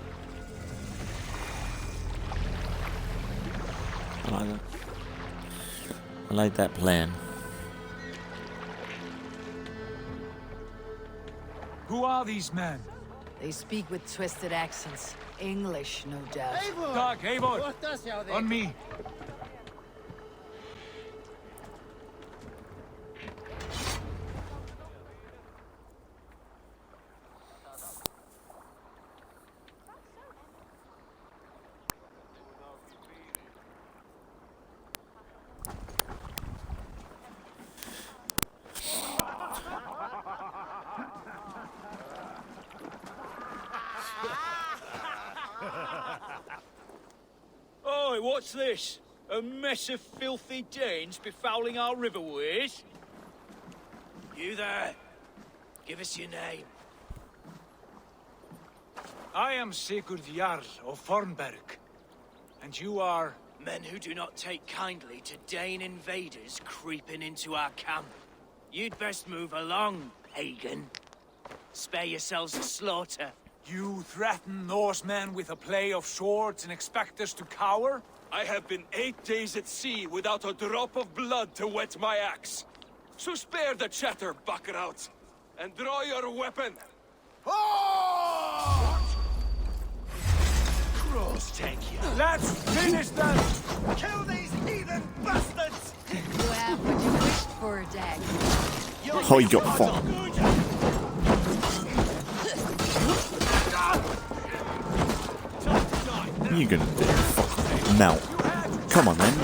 [SPEAKER 1] I like that. I like that plan.
[SPEAKER 3] Who are these men?
[SPEAKER 2] They speak with twisted accents. English, no doubt.
[SPEAKER 3] Dag, Eivor! On me!
[SPEAKER 15] Oi, what's this? A mess of filthy Danes befouling our riverways?
[SPEAKER 16] You there? Give us your name.
[SPEAKER 3] I am Sigurd Jarl of Fornberg. And you are...
[SPEAKER 16] Men who do not take kindly to Dane invaders creeping into our camp. You'd best move along, pagan. Spare yourselves a slaughter.
[SPEAKER 3] You threaten Norsemen with a play of swords and expect us to cower?
[SPEAKER 6] I have been 8 days at sea without a drop of blood to wet my axe. So spare the chatter, buckerouts, and draw your weapon.
[SPEAKER 3] Oh!
[SPEAKER 15] shadows take you.
[SPEAKER 3] Let's finish them!
[SPEAKER 6] Kill these heathen bastards!
[SPEAKER 2] You have what you wished for, Dag.
[SPEAKER 1] Oh, you got fucked. What are you gonna do? Fucking melt. Come on, then.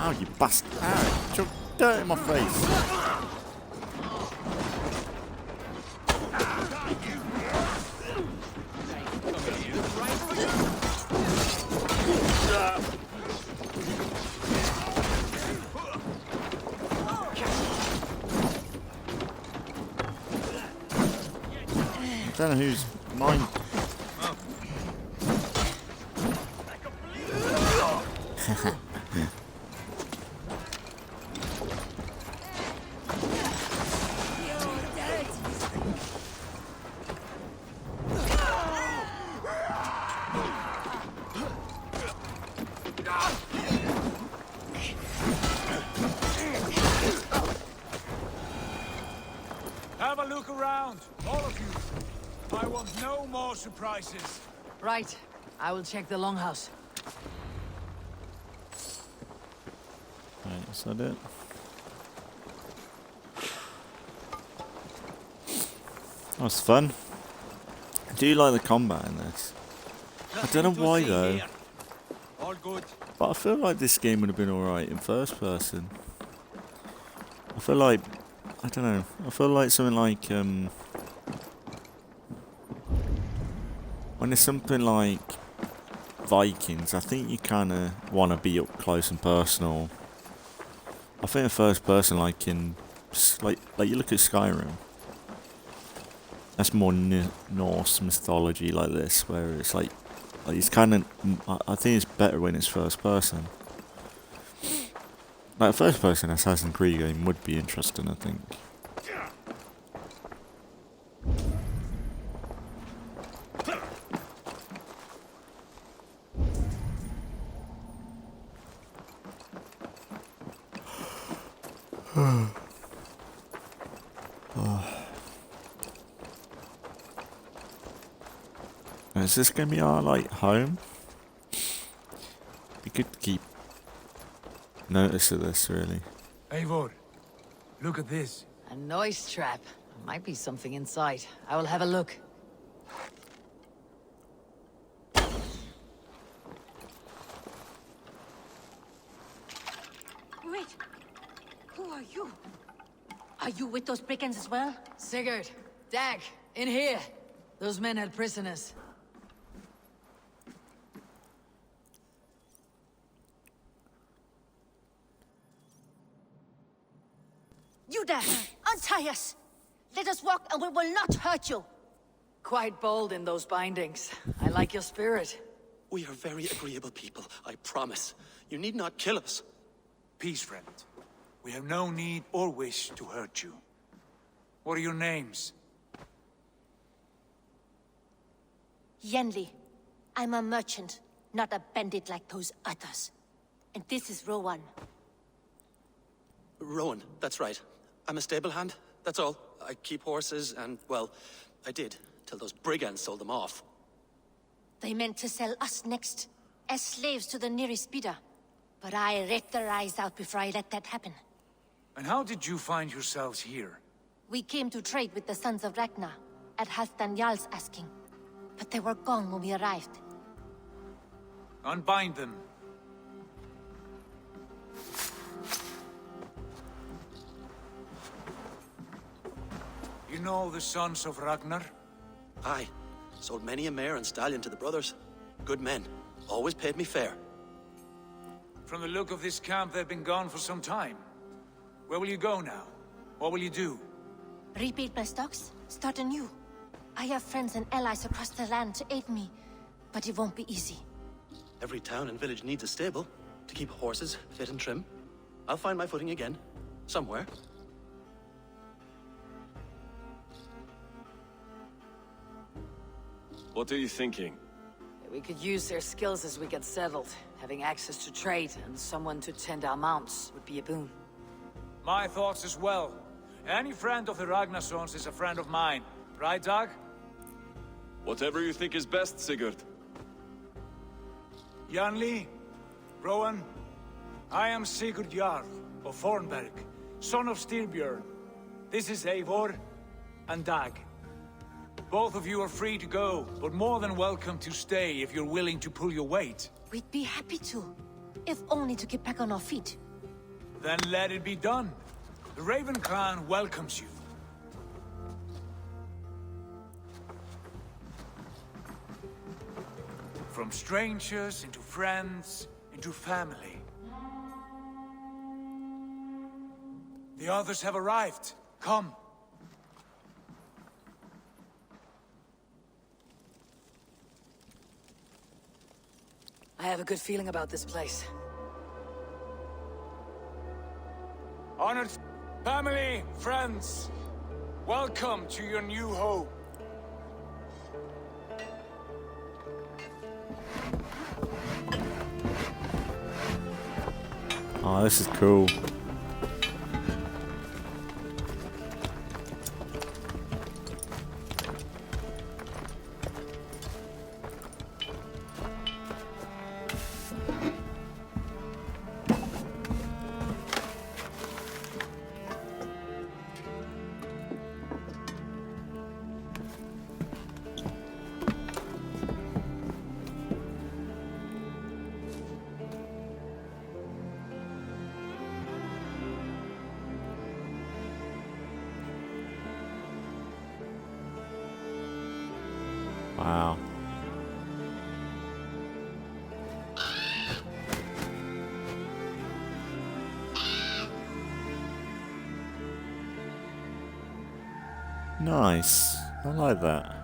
[SPEAKER 1] Oh, you bastard. Ow, chuck dirt in my face. I don't know who's mine.
[SPEAKER 3] Have a look around, all of you. I want no more surprises.
[SPEAKER 2] Right. I will check the longhouse.
[SPEAKER 1] Right, is that it? That was fun. I do like the combat in this. I don't know why though.
[SPEAKER 3] All good.
[SPEAKER 1] But I feel like this game would have been alright in first person. I feel like, I don't know, I feel like something like, when there's something like Vikings, I think you kind of want to be up close and personal. I think in first person, like in, like you look at Skyrim, that's more Norse mythology like this, where it's like it's kind of, I think it's better when it's first person. Like a first person Assassin's Creed game would be interesting, I think. Is this gonna be our like home? We could keep notice of this, really.
[SPEAKER 3] Eivor, look at this.
[SPEAKER 2] A noise trap. Might be something inside. I will have a look.
[SPEAKER 17] Wait. Who are you? Are you with those brigands as well?
[SPEAKER 2] Sigurd, Dag, in here. Those men had prisoners.
[SPEAKER 17] You there! Untie us! Let us walk and we will not hurt you!
[SPEAKER 2] Quite bold in those bindings. I like your spirit.
[SPEAKER 5] We are very agreeable people, I promise. You need not kill us.
[SPEAKER 3] Peace, friend. We have no need or wish to hurt you. What are your names?
[SPEAKER 17] Yenli. I'm a merchant, not a bandit like those others. And this is Rowan.
[SPEAKER 5] Rowan, that's right. I'm a stable hand, that's all. I keep horses and, well, I did, till those brigands sold them off.
[SPEAKER 17] They meant to sell us next, as slaves to the nearest bidder. But I ripped their eyes out before I let that happen.
[SPEAKER 3] And how did you find yourselves here?
[SPEAKER 17] We came to trade with the Sons of Ragnar, at Halfdan Jarl's asking. But they were gone when we arrived.
[SPEAKER 3] Unbind them. You know the Sons of Ragnar?
[SPEAKER 5] Aye. Sold many a mare and stallion to the brothers. Good men. Always paid me fair.
[SPEAKER 3] From the look of this camp, they've been gone for some time. Where will you go now? What will you do?
[SPEAKER 17] Rebuild my stocks? Start anew? I have friends and allies across the land to aid me, but it won't be easy.
[SPEAKER 18] Every town and village needs a stable to keep horses fit and trim. I'll find my footing again, somewhere.
[SPEAKER 6] What are you thinking?
[SPEAKER 2] We could use their skills as we get settled. Having access to trade and someone to tend our mounts would be a boon.
[SPEAKER 3] My thoughts as well. Any friend of the Ragnarsons is a friend of mine. Right, Dag?
[SPEAKER 6] Whatever you think is best, Sigurd.
[SPEAKER 3] Janli, Rowan, I am Sigurd Jarl of Fornberg, son of Styrbjörn. This is Eivor and Dag. Both of you are free to go, but more than welcome to stay if you're willing to pull your weight.
[SPEAKER 17] We'd be happy to, if only to get back on our feet.
[SPEAKER 3] Then let it be done. The Raven clan welcomes you. From strangers into friends, into family. The others have arrived. Come.
[SPEAKER 2] I have a good feeling about this place.
[SPEAKER 3] Honored family, friends, welcome to your new home.
[SPEAKER 14] Oh, this is cool. Wow. Nice. I like that.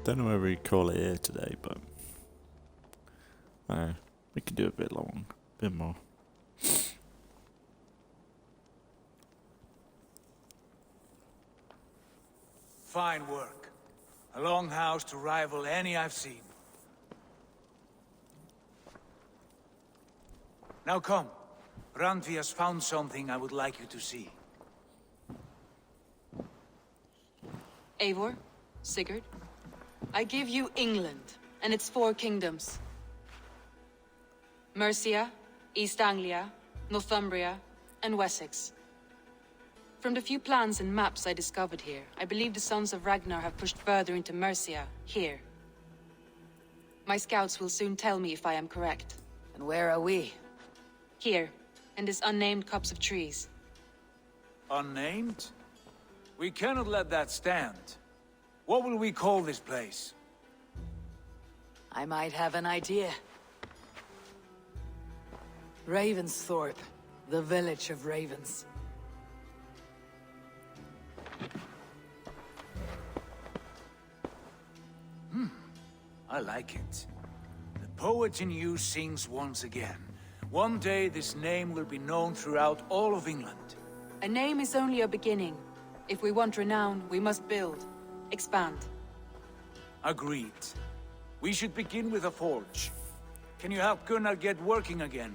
[SPEAKER 14] Don't know whether we call it here today, but we could do a bit long, a bit more.
[SPEAKER 3] Fine work. A longhouse to rival any I've seen. Now come. Randvi has found something I would like you to see.
[SPEAKER 19] Eivor, Sigurd, I give you England and its 4 kingdoms. Mercia, East Anglia, Northumbria, and Wessex. From the few plans and maps I discovered here, I believe the Sons of Ragnar have pushed further into Mercia, here. My scouts will soon tell me if I am correct.
[SPEAKER 2] And where are we?
[SPEAKER 19] Here, in this unnamed copse of trees.
[SPEAKER 3] Unnamed? We cannot let that stand. What will we call this place?
[SPEAKER 2] I might have an idea. Ravensthorpe, the village of ravens.
[SPEAKER 3] I like it. The poet in you sings once again. One day this name will be known throughout all of England.
[SPEAKER 19] A name is only a beginning. If we want renown, we must build, expand.
[SPEAKER 3] Agreed. We should begin with a forge. Can you help Gunnar get working again?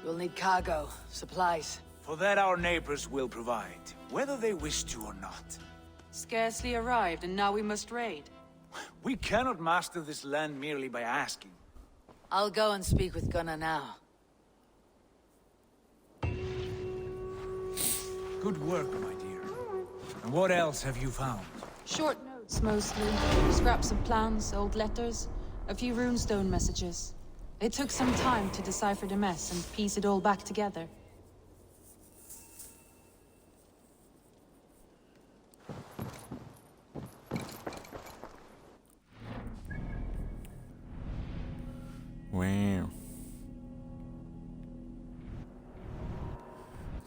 [SPEAKER 2] We'll need cargo, supplies.
[SPEAKER 3] For that our neighbors will provide, whether they wish to or not.
[SPEAKER 19] Scarcely arrived, and now we must raid.
[SPEAKER 3] We cannot master this land merely by asking.
[SPEAKER 2] I'll go and speak with Gunnar now.
[SPEAKER 3] Good work, my dear. And what else have you found?
[SPEAKER 19] Short notes, mostly. Scraps of plans, old letters, a few runestone messages. It took some time to decipher the mess and piece it all back together.
[SPEAKER 14] Wow.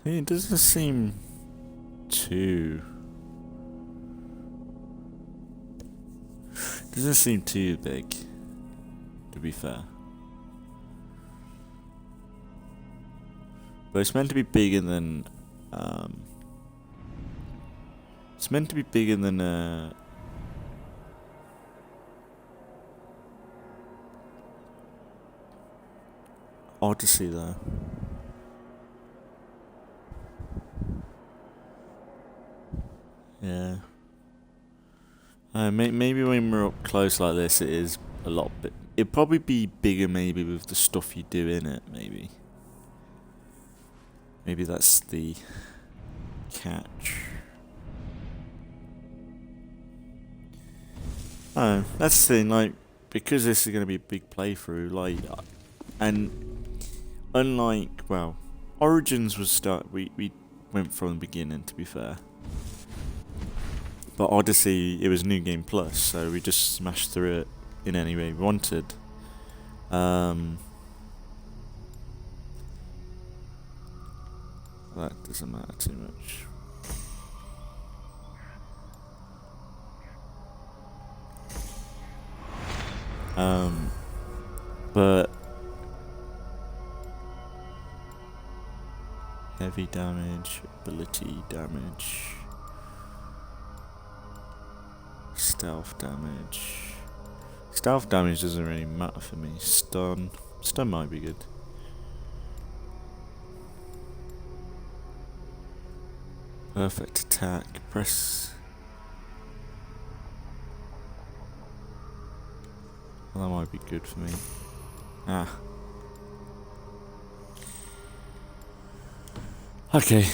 [SPEAKER 1] It doesn't seem too... Doesn't seem too big, to be fair. But it's meant to be bigger than... it's meant to be bigger than... Odyssey, though. Yeah. Maybe when we're up close like this, it is a lot bit. It'd probably be bigger, maybe with the stuff you do in it. Maybe that's the catch. Oh, that's the thing. Like, because this is going to be a big playthrough, like, and unlike, well, Origins was we went from the beginning, to be fair. But Odyssey, it was New Game Plus, so we just smashed through it in any way we wanted. That doesn't matter too much. But heavy damage, ability damage, stealth damage. Stealth damage doesn't really matter for me. Stun might be good. Perfect attack. Press. Well, that might be good for me. Okay.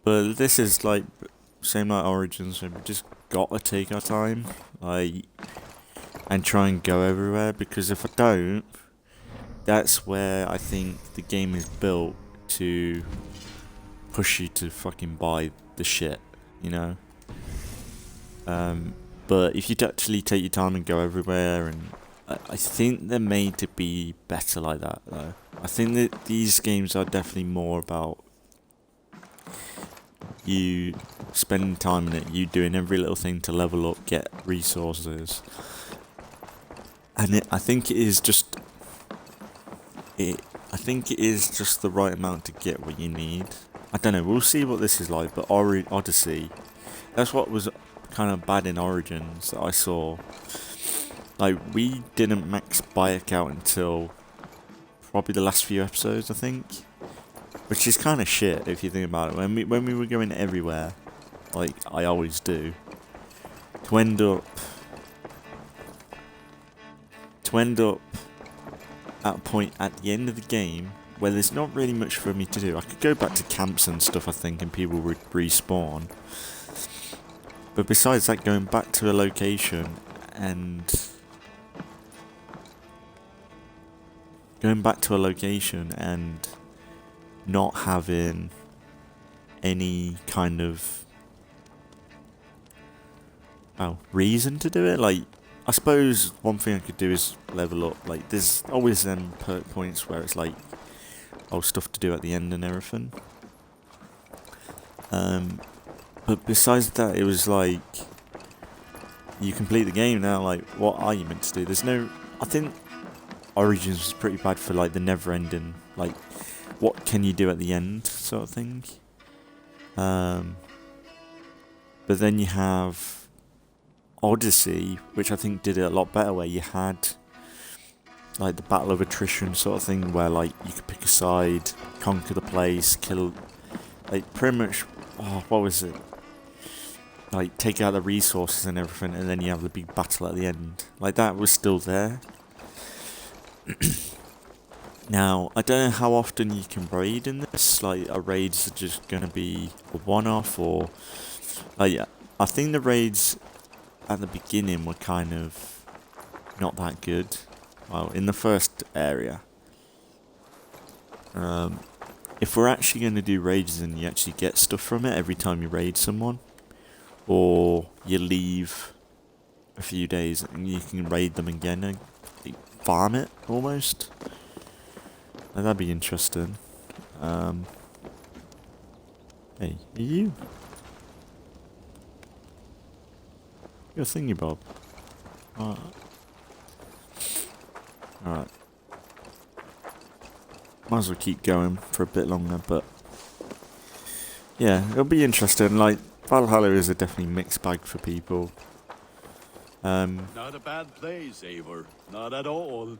[SPEAKER 1] But this is like same like Origins, so we just gotta take our time, like, and try and go everywhere. Because if I don't, that's where I think the game is built to push you to fucking buy the shit, you know. But if you actually take your time and go everywhere, and I think they're made to be better like that, though. I think that these games are definitely more about you spending time in it, you doing every little thing to level up, get resources, and I think it is just the right amount to get what you need. I don't know, we'll see what this is like, but Odyssey, that's what was kind of bad in Origins that I saw. Like, we didn't max bike out until probably the last few episodes, I think, which is kind of shit if you think about it. When we were going everywhere, like I always do, to end up at a point at the end of the game where there's not really much for me to do. I could go back to camps and stuff, I think, and people would respawn. But besides that, going back to a location and not having any kind of reason to do it. Like, I suppose one thing I could do is level up. Like, there's always them perk points where it's like, stuff to do at the end and everything. But besides that, it was like, you complete the game now, like, what are you meant to do? There's no... I think Origins was pretty bad for, like, the never-ending, like, what can you do at the end sort of thing. But then you have Odyssey, which I think did it a lot better, where you had, like, the battle of attrition sort of thing, where, like, you could pick a side, conquer the place, kill, like, pretty much, what was it? Like, take out the resources and everything, and then you have the big battle at the end. Like, that was still there. Now, I don't know how often you can raid in this. Like, are raids just going to be a one-off, or... Like, I think the raids at the beginning were kind of not that good. Well, in the first area. If we're actually going to do raids and you actually get stuff from it every time you raid someone, or you leave a few days and you can raid them again and farm it, almost. That'd be interesting. Hey, are you? You're thingy bob. Alright. Might as well keep going for a bit longer, but yeah, it'll be interesting. Like, Valhalla is a definitely mixed bag for people.
[SPEAKER 5] Not a bad place, Eivor. Not at all.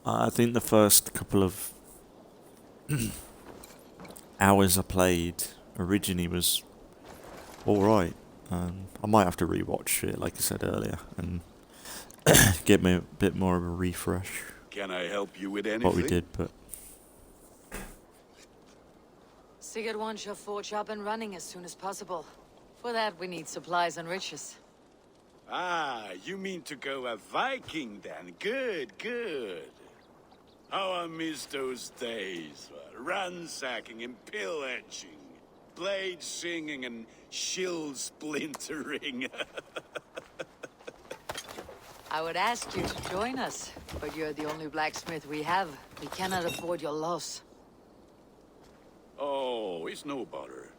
[SPEAKER 1] I think the first couple of hours I played originally was alright. I might have to rewatch it, like I said earlier, and get me a bit more of a refresh.
[SPEAKER 5] Can I help you with anything?
[SPEAKER 1] What we did, but
[SPEAKER 2] Sigurd wants your forge up and running as soon as possible. For that, we need supplies and riches.
[SPEAKER 5] Ah, you mean to go a Viking then? Good, good. How I miss those days. Ransacking and pillaging. Blade singing and shield splintering.
[SPEAKER 2] I would ask you to join us, but you're the only blacksmith we have. We cannot afford your loss.
[SPEAKER 5] Oh, it's no bother.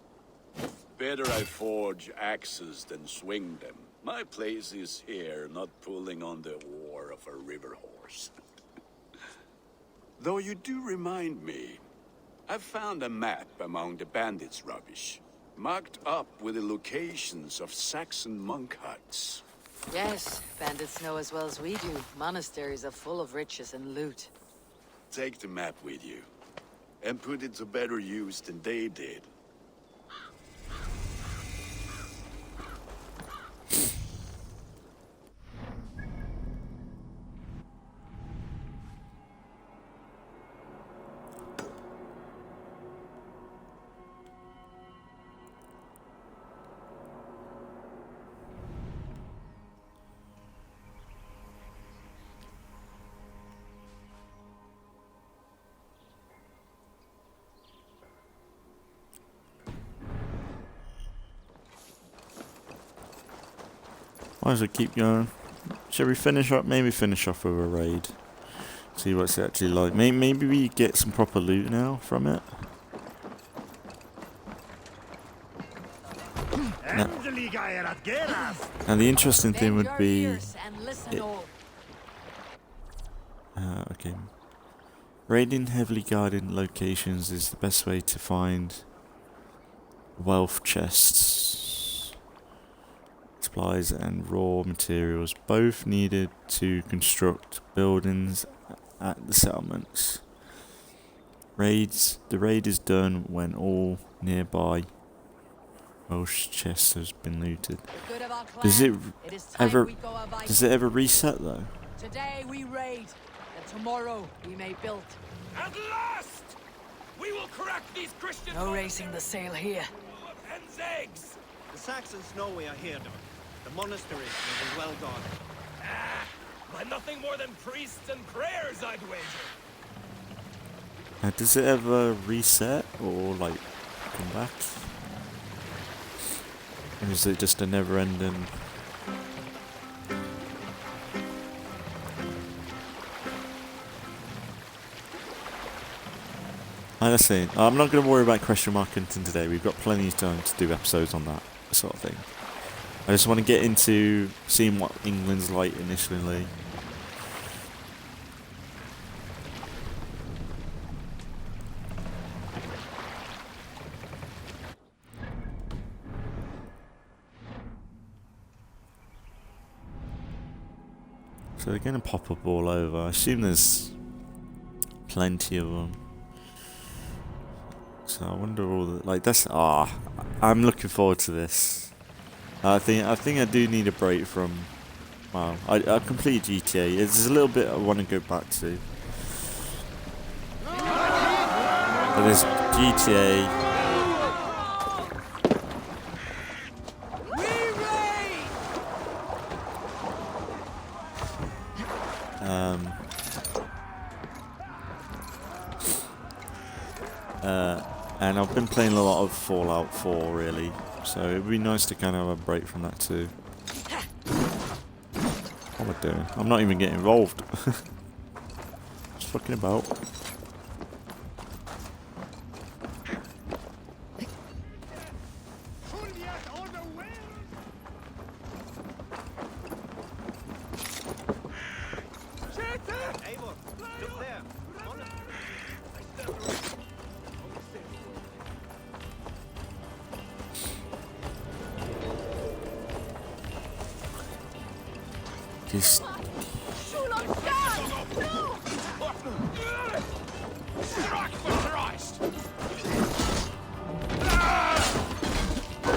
[SPEAKER 5] Better I forge axes than swing them. My place is here, not pulling on the oar of a river horse. Though you do remind me, I've found a map among the bandits' rubbish, marked up with the locations of Saxon monk huts.
[SPEAKER 2] Yes, bandits know as well as we do. Monasteries are full of riches and loot.
[SPEAKER 5] Take the map with you, and put it to better use than they did.
[SPEAKER 1] might as well keep going. Shall we finish up? Maybe finish off with a raid. See what it's actually like. Maybe we get some proper loot now from it. Now the interesting thing would be... okay. Raiding heavily guarded locations is the best way to find wealth chests, supplies and raw materials, both needed to construct buildings at the settlements. The raid is done when all nearby Welsh chests has been looted. Does it ever reset though?
[SPEAKER 2] Today we raid, and tomorrow we may build.
[SPEAKER 6] At last! We will crack these Christian...
[SPEAKER 2] No raising the sail here.
[SPEAKER 6] ...hens' eggs!
[SPEAKER 20] The Saxons know we are here, Doc. The monastery will be well guarded.
[SPEAKER 6] By nothing more than priests and prayers, I'd wager.
[SPEAKER 1] Does it ever reset or like come back? Or is it just a never-ending? Let's see. I'm not going to worry about question mark hunting today. We've got plenty of time to do episodes on that sort of thing. I just want to get into seeing what England's like initially. So they're going to pop up all over. I assume there's plenty of them. So I wonder all the I'm looking forward to this. I think I do need a break from. Well, I completed GTA. There's a little bit I want to go back to. But there's GTA. And I've been playing a lot of Fallout 4 really, so it'd be nice to kind of have a break from that too. What am I doing? I'm not even getting involved. Just fucking about. Kiss.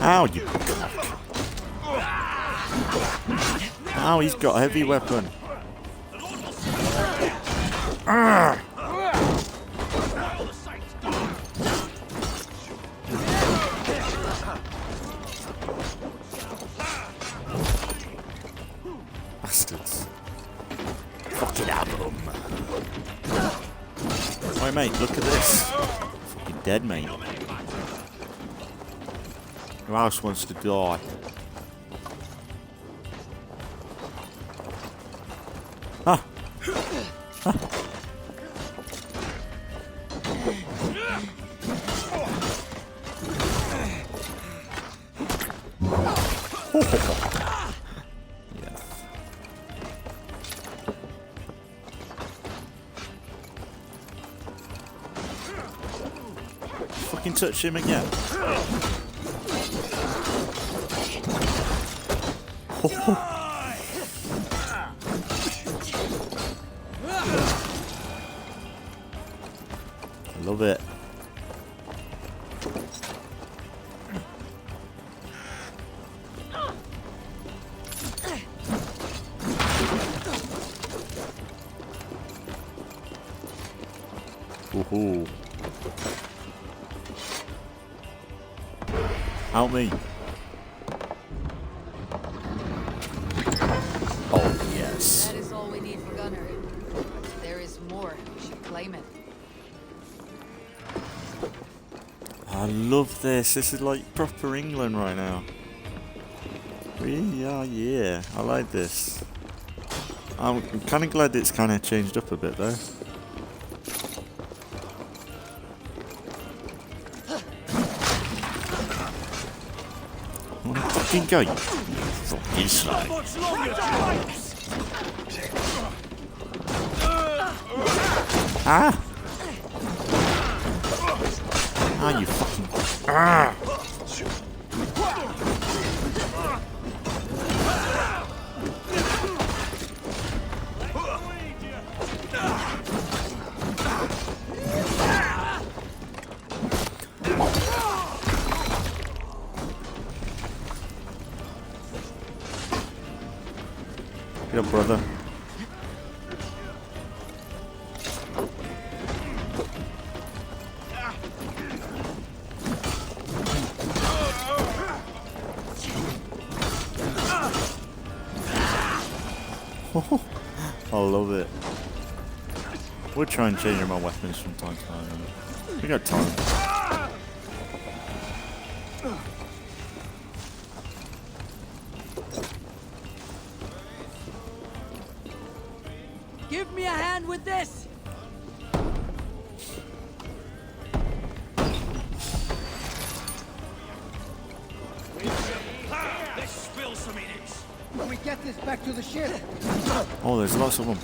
[SPEAKER 1] Ow, you cock. Ow, he's got a heavy weapon. Arrgh. Bastards. Fucking have them. Oi, mate, look at this. Fucking dead, mate. Who else wants to die? Ah! Ah! Yes. Fucking touch him again. I love it. Woohoo. Help me. Oh, yes.
[SPEAKER 2] That is all we need for gunnery. There is more. We should claim it.
[SPEAKER 1] I love this. This is like proper England right now. We are, yeah. I like this. I'm kind of glad it's kind of changed up a bit though. Fucking go, you fucking slow. Ah! Ah, you fucking. Ah! Get up, brother. I love it. We'll try and change my weapons from time to time. We got time.
[SPEAKER 2] Give me a hand with this!
[SPEAKER 3] Let's spill some innings. When we get this back to the ship.
[SPEAKER 1] Oh, there's lots of them.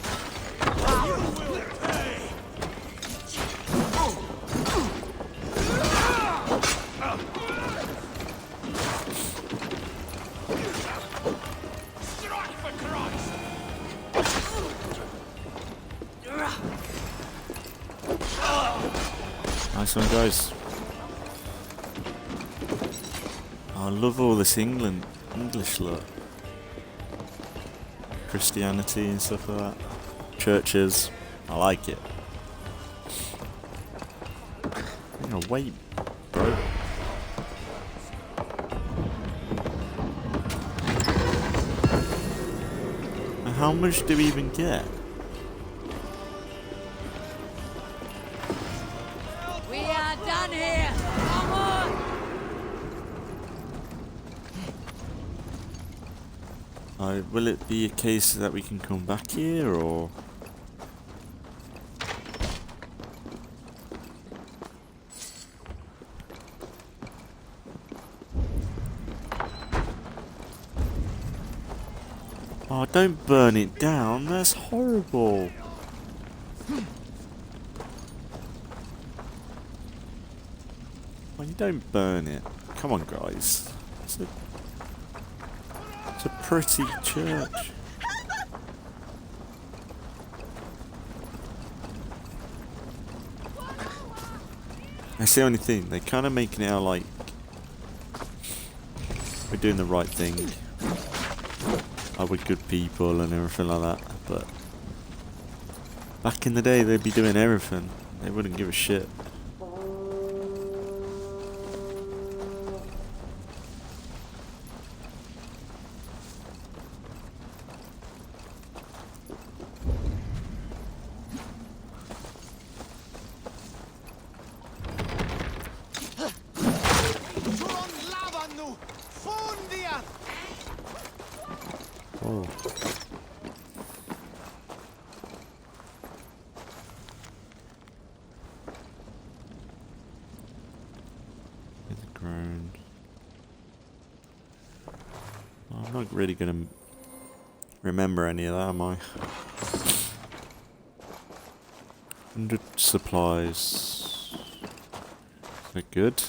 [SPEAKER 1] Nice one, guys. I love all this English look. Christianity and stuff like that. Churches. I like it. I'm gonna wait, bro. And how much do we even get?
[SPEAKER 2] We are done here! Come on!
[SPEAKER 1] Will it be a case that we can come back here, or...? Oh, don't burn it down, that's horrible. Oh, you don't burn it. Come on, guys. It's a pretty church. That's the only thing. They're kind of making it out like we're doing the right thing. Like we're good people and everything like that. But back in the day, they'd be doing everything. They wouldn't give a shit. Oh. In the ground. I'm not really gonna remember any of that, am I? 100 supplies. Is that good?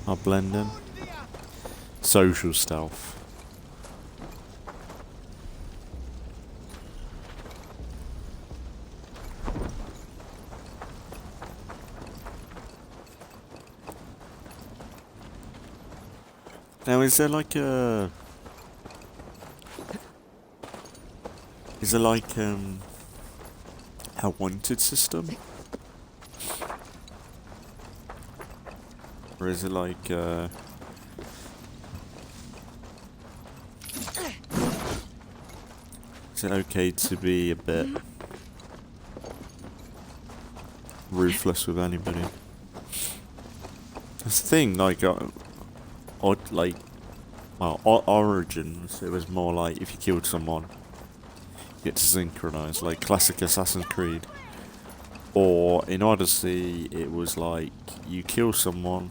[SPEAKER 1] I'll blend in. Social stealth. Now, is there like a... Is there like a wanted system? Or is it like is it okay to be a bit ruthless with anybody? That's the thing, like odd, like, well, Origins, it was more like if you killed someone, you get to synchronize, like classic Assassin's Creed. Or in Odyssey, it was like you kill someone,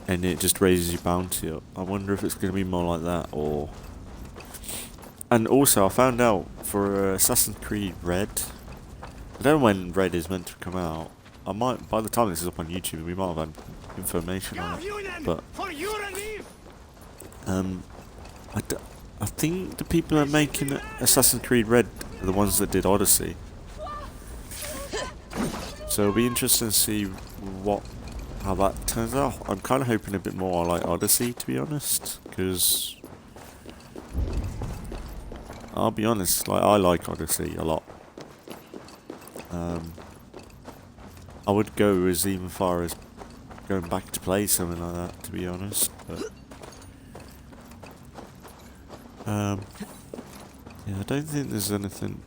[SPEAKER 1] and it just raises your bounty up. I wonder if it's going to be more like that, or... And also, I found out for Assassin's Creed Red, I don't know when Red is meant to come out. I might, by the time this is up on YouTube, we might have had information on it. But I think the people that are making Assassin's Creed Red are the ones that did Odyssey. So it'll be interesting to see how that turns out. I'm kind of hoping a bit more like Odyssey, to be honest, because I'll be honest, like I like Odyssey a lot. I would go as even far as going back to play something like that, to be honest. But yeah, I don't think there's anything.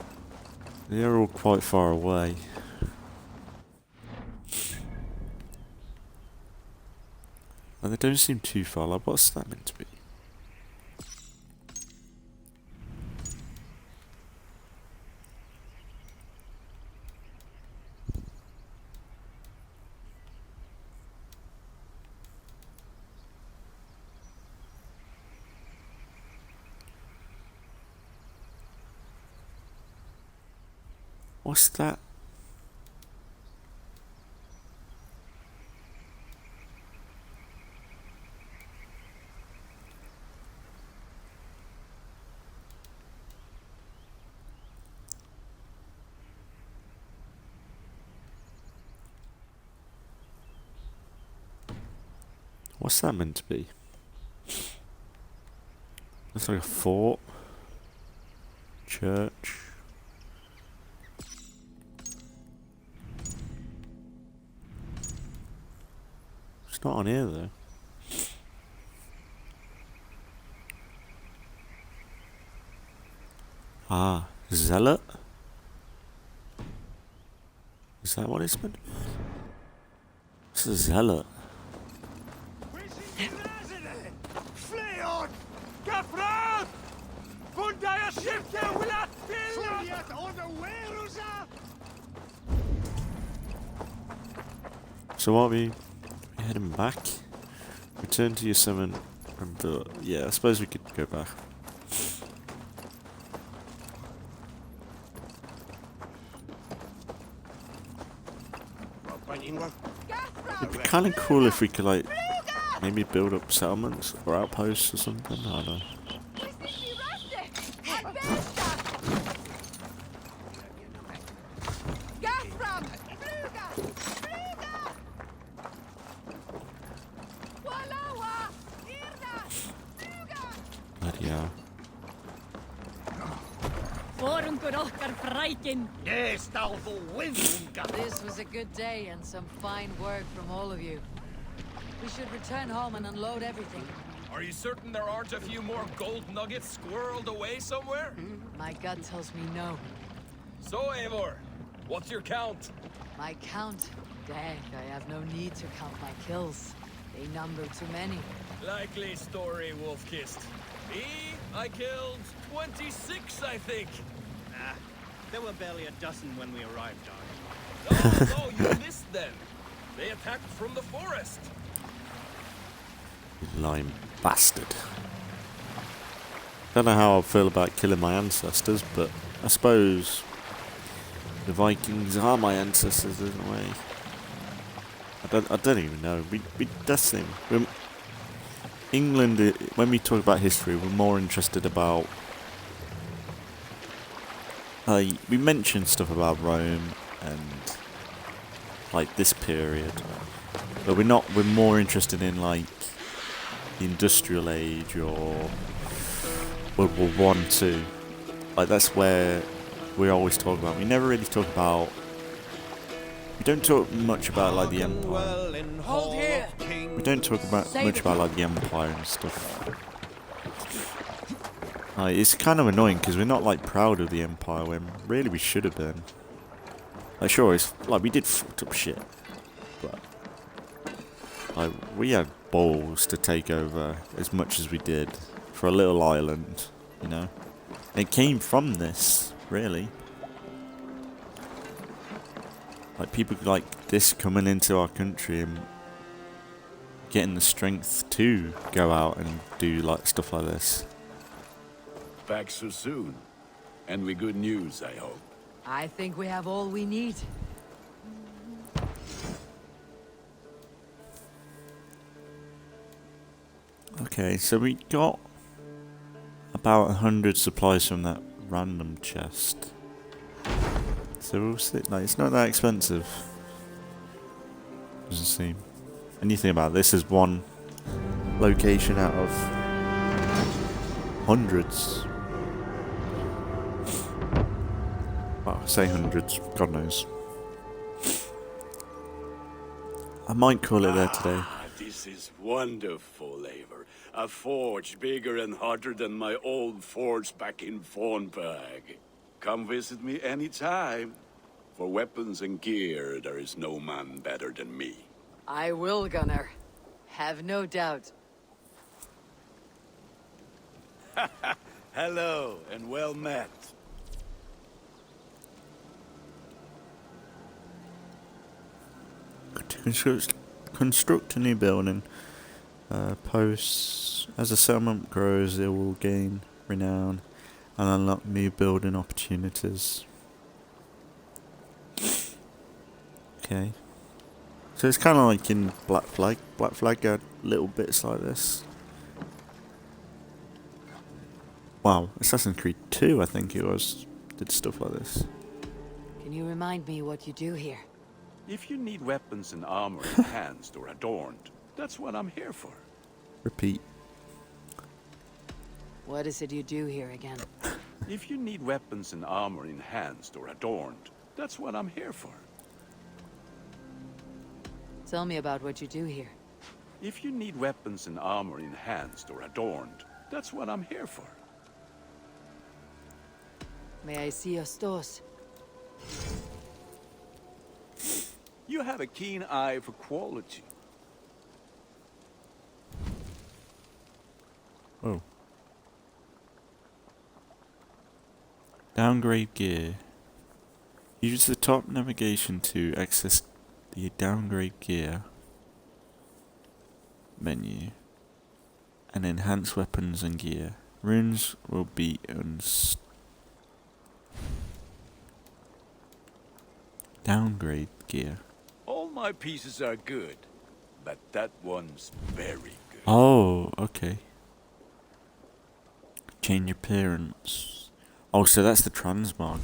[SPEAKER 1] They're all quite far away. And they don't seem too far. Like, what's that meant to be? What's that? What's that meant to be? Looks like a fort. Church. It's not on here though. Ah, zealot? Is that what it's meant to be? It's a zealot. So are we heading back? Return to your summon and yeah, I suppose we could go back.
[SPEAKER 20] England.
[SPEAKER 1] It'd be kind of cool if we could, like, maybe build up settlements or outposts or something. I don't know. Bloody hell.
[SPEAKER 2] This was a good day and some fine work from all of you. We should return home and unload everything.
[SPEAKER 6] Are you certain there aren't a few more gold nuggets squirreled away somewhere?
[SPEAKER 2] My gut tells me no.
[SPEAKER 6] So, Eivor, what's your count?
[SPEAKER 2] My count? Dang, I have no need to count my kills. They number too many.
[SPEAKER 6] Likely story, Wolf-Kissed. Me, I killed 26, I think.
[SPEAKER 20] Nah, there were barely a dozen when we arrived, Dark.
[SPEAKER 6] Oh, no, you missed them. They attacked from the forest.
[SPEAKER 1] You lying bastard. Don't know how I feel about killing my ancestors, but I suppose the Vikings are my ancestors in a way. I don't even know. We that's the thing. England, when we talk about history, we're more interested about. We mention stuff about Rome and like this period, but we're more interested in like the Industrial Age or World War One, II. Like that's where we always talk about. We never really talk about. We don't talk much about like the Empire.
[SPEAKER 2] Hold here.
[SPEAKER 1] We don't talk about much about like the Empire and stuff. It's kind of annoying because we're not like proud of the Empire when really we should have been. Like sure, it's like we did fucked up shit, but like we had balls to take over as much as we did for a little island, you know. And it came from this, really. Like people like this coming into our country and getting the strength to go out and do like stuff like this.
[SPEAKER 21] Back so soon. And with good news, I hope.
[SPEAKER 2] I think we have all we need.
[SPEAKER 1] Okay, so we got about 100 supplies from that random chest. So we'll see. Like, it's not that expensive. Doesn't seem. And you think about it, this is one location out of hundreds. Well, I say hundreds, God knows. I might call it there today.
[SPEAKER 21] This is wonderful, Eivor. A forge bigger and hotter than my old forge back in Fornberg. Come visit me anytime. For weapons and gear, there is no man better than me.
[SPEAKER 2] I will, Gunnar. Have no doubt.
[SPEAKER 21] Hello, and well met.
[SPEAKER 1] To construct a new building. Posts. As the settlement grows, it will gain renown and unlock new building opportunities. Okay. So it's kind of like in Black Flag. Black Flag had little bits like this. Wow, Assassin's Creed 2, I think it was, did stuff like this.
[SPEAKER 2] Can you remind me what you do here?
[SPEAKER 21] If you need weapons and armor enhanced or adorned, that's what I'm here for.
[SPEAKER 1] Repeat.
[SPEAKER 2] What is it you do here again?
[SPEAKER 21] If you need weapons and armor enhanced or adorned, that's what I'm here for.
[SPEAKER 2] Tell me about what you do here.
[SPEAKER 21] If you need weapons and armor enhanced or adorned, that's what I'm here for.
[SPEAKER 2] May I see your stores?
[SPEAKER 21] You have a keen eye for quality.
[SPEAKER 1] Oh. Downgrade gear. Use the top navigation to access the downgrade gear menu and enhance weapons and gear. Runes will be downgrade gear.
[SPEAKER 21] All my pieces are good, but that one's very good.
[SPEAKER 1] Oh, okay. Change appearance. Oh, so that's the transmog.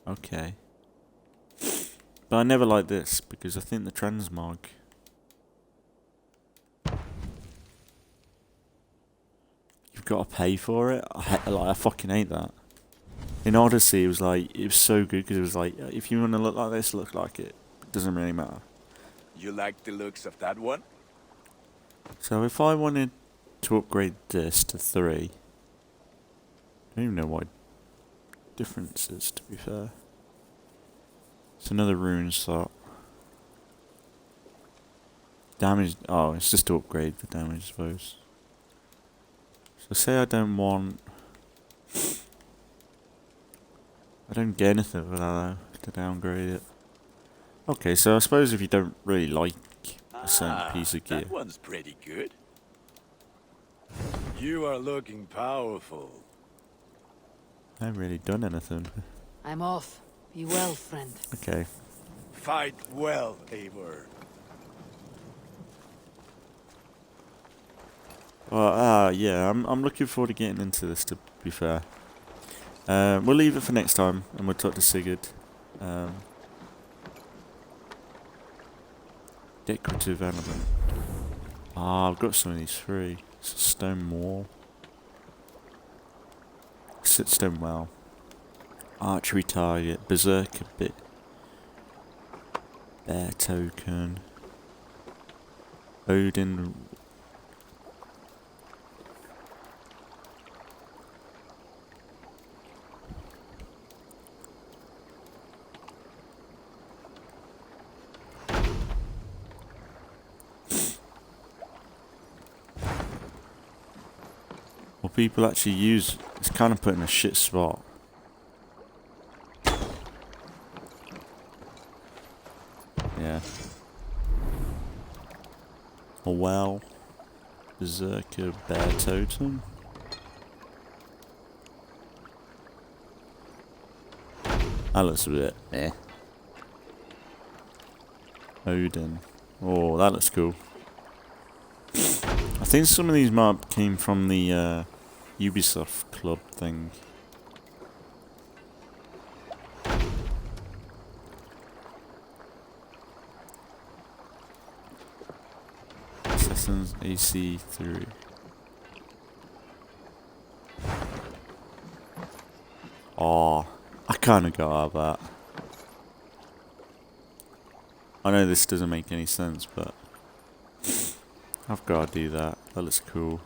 [SPEAKER 1] Okay. But I never liked this, because I think the transmog... You've got to pay for it. I fucking hate that. In Odyssey, it was so good, because it was like, if you want to look like this, look like it. It doesn't really matter.
[SPEAKER 21] You like the looks of that one?
[SPEAKER 1] So if I wanted to upgrade this to 3... I don't even know what difference is, to be fair. It's another rune slot. Damage... Oh, it's just to upgrade the damage, I suppose. So say I don't want... I don't get anything for that, though, to downgrade it. Okay, so I suppose if you don't really like a certain piece of gear...
[SPEAKER 21] That one's pretty good. You are looking powerful.
[SPEAKER 1] I haven't really done anything.
[SPEAKER 2] I'm off. Be well, friend.
[SPEAKER 1] Okay.
[SPEAKER 21] Fight well, Eivor.
[SPEAKER 1] Well, yeah, I'm looking forward to getting into this, to be fair. We'll leave it for next time, and we'll talk to Sigurd. Decorative element. Ah, I've got some of these free. It's a stone wall. Stone well. Archery target. Berserker bit. Bear token. Odin. Well, people actually use... It's kind of put in a shit spot. Yeah. A well. Berserker bear totem. That looks a bit meh. Odin. Oh, that looks cool. I think some of these maps came from the Ubisoft club thing. Assassin's AC3. Oh, I kind of got out of that. I know this doesn't make any sense, but I've got to do that. That looks cool.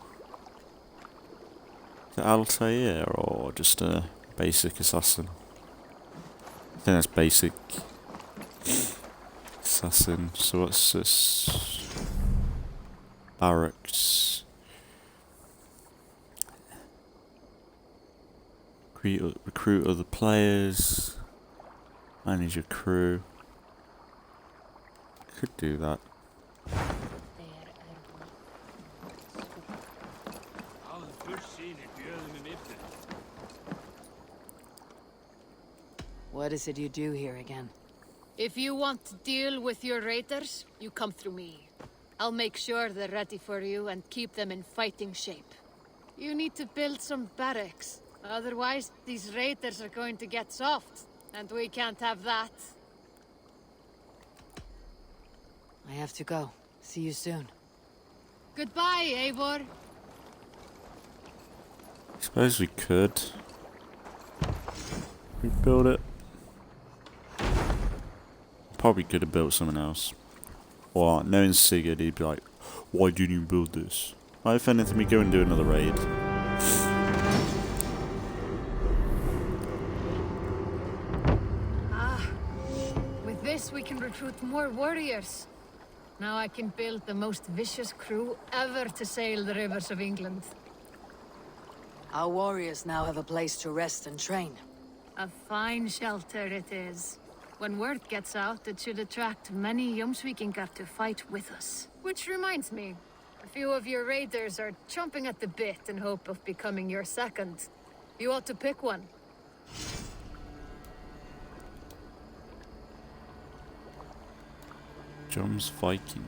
[SPEAKER 1] Is it Altair or just a basic assassin? I think that's basic assassin. So what's this? Barracks. Recruit other players. Manage your crew. Could do that.
[SPEAKER 2] What is it you do here again?
[SPEAKER 8] If you want to deal with your raiders, you come through me. I'll make sure they're ready for you and keep them in fighting shape. You need to build some barracks. Otherwise, these raiders are going to get soft, and we can't have that.
[SPEAKER 2] I have to go. See you soon.
[SPEAKER 8] Goodbye, Eivor.
[SPEAKER 1] I suppose we could rebuild it. Probably could have built something else. Or knowing Sigurd, he'd be like, why didn't you build this? Well, if anything, we go and do another raid.
[SPEAKER 8] With this we can recruit more warriors. Now I can build the most vicious crew ever to sail the rivers of England.
[SPEAKER 2] Our warriors now have a place to rest and train.
[SPEAKER 8] A fine shelter it is. When word gets out, it should attract many Jomsvikingar to fight with us. Which reminds me, a few of your raiders are chomping at the bit in hope of becoming your second. You ought to pick one.
[SPEAKER 14] John's Viking.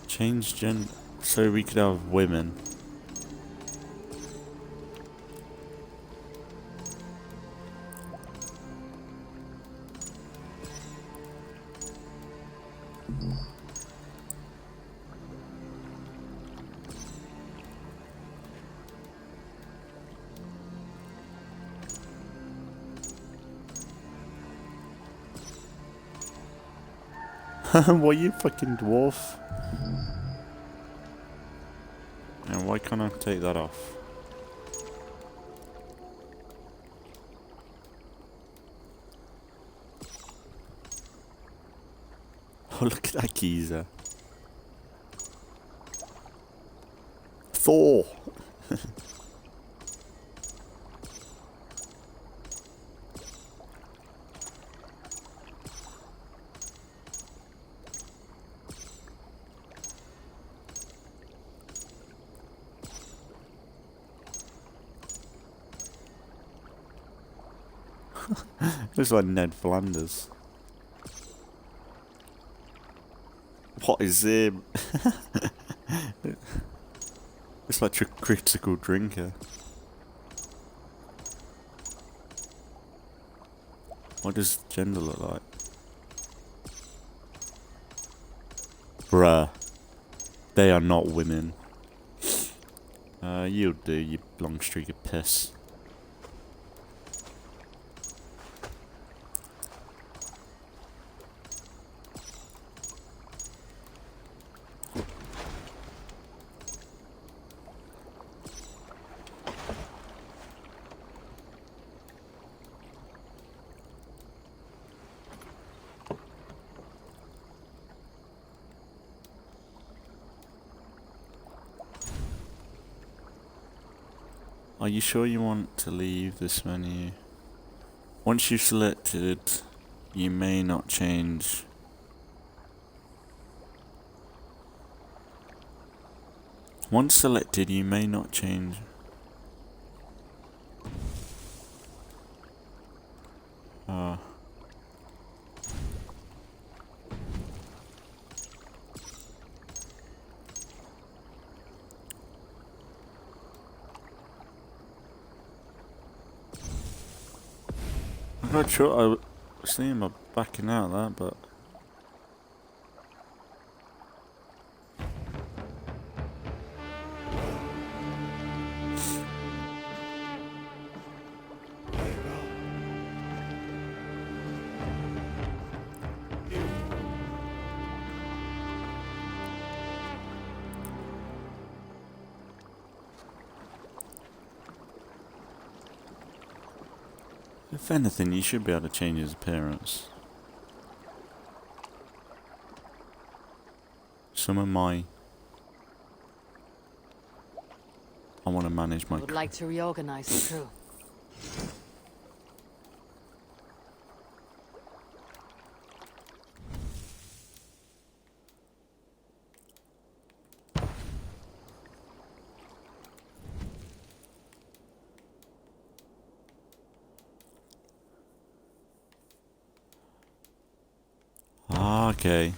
[SPEAKER 14] Change gender so we could have women. What, you fucking dwarf? And why can't I take that off? Oh, look at that geezer. Thor! Looks like Ned Flanders. What is him? It's like a critical drinker. What does gender look like? Bruh. They are not women. You'll do, you long streak of piss. Are you sure you want to leave this menu? Once you've selected, you may not change. Once selected, you may not change. I'm not sure. I was thinking about backing out of that, but if anything, you should be able to change his appearance. Some of my... I want to manage my...
[SPEAKER 2] I would like to reorganize the crew.
[SPEAKER 14] Okay.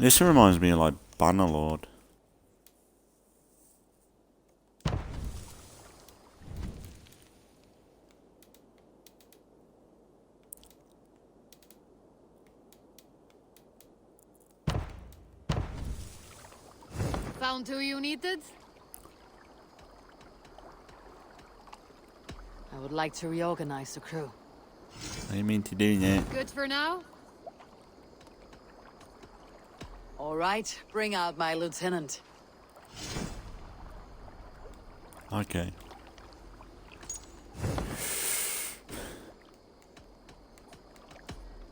[SPEAKER 14] This reminds me of like Bannerlord.
[SPEAKER 8] Found who you needed?
[SPEAKER 2] I would like to reorganize the crew.
[SPEAKER 14] What do you mean to do that?
[SPEAKER 8] Good for now?
[SPEAKER 2] All right, bring out my lieutenant.
[SPEAKER 14] Okay.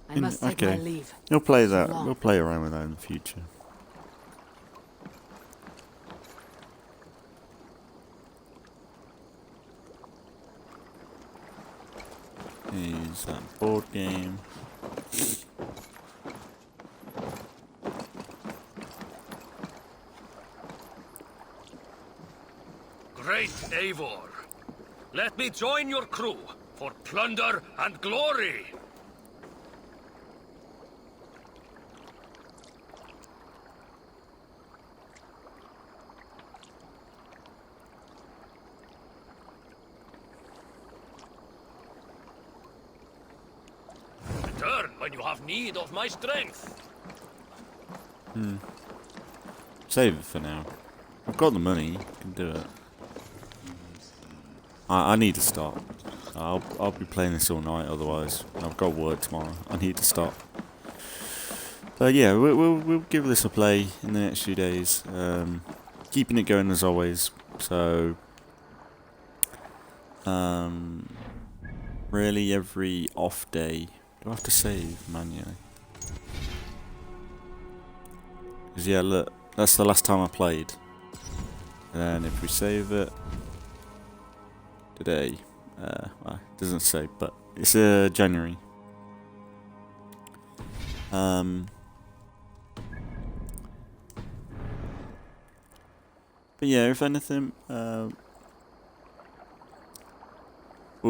[SPEAKER 2] I must take my leave.
[SPEAKER 14] We'll play
[SPEAKER 2] So
[SPEAKER 14] that.
[SPEAKER 2] long.
[SPEAKER 14] We'll play around with that in the future. Is that board game?
[SPEAKER 11] Great Eivor, let me join your crew for plunder and glory. Return when you have need of my strength.
[SPEAKER 14] Save it for now. I've got the money. Can do it. I need to stop. I'll be playing this all night. Otherwise, I've got work tomorrow. I need to stop. But yeah, we'll give this a play in the next few days. Keeping it going as always. So, really every off day. Do I have to save manually? Because yeah, look, that's the last time I played. And if we save it today, well, it doesn't say, but it's January. But yeah, if anything, we'll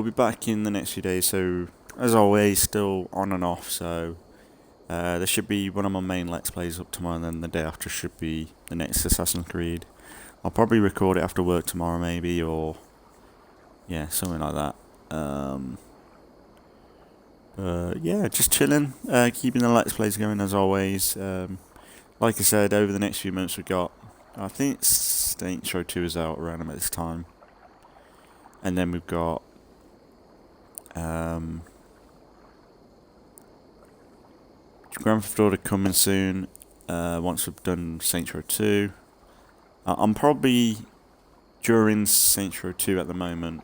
[SPEAKER 14] be back in the next few days. So as always, still on and off. So there should be one of my main Let's Plays up tomorrow, and then the day after should be the next Assassin's Creed. I'll probably record it after work tomorrow, maybe, or yeah, something like that. Yeah, just chilling, keeping the Let's Plays going as always. Like I said, over the next few months we've got, I think Saints Row 2 is out around about this time. And then we've got Grand Theft Auto coming soon, once we've done Saints Row 2. I'm probably, during Saints Row 2 at the moment,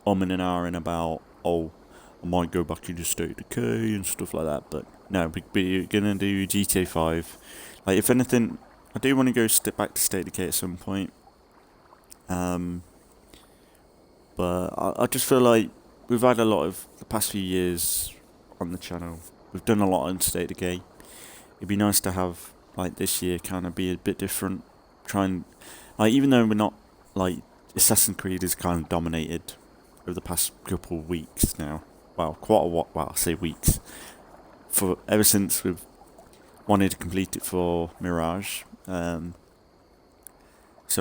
[SPEAKER 14] and ahhing about, I might go back into State Decay and stuff like that, but no, we're gonna do GTA 5. Like, if anything, I do want to go back to State Decay at some point. But I just feel like we've had a lot of the past few years on the channel. We've done a lot on State Decay. It'd be nice to have, like, this year kind of be a bit different. Try and, like, even though we're not, like, Assassin's Creed has kind of dominated over the past couple of weeks now. Well, quite a while. Well, I say weeks. Ever since we've wanted to complete it for Mirage. So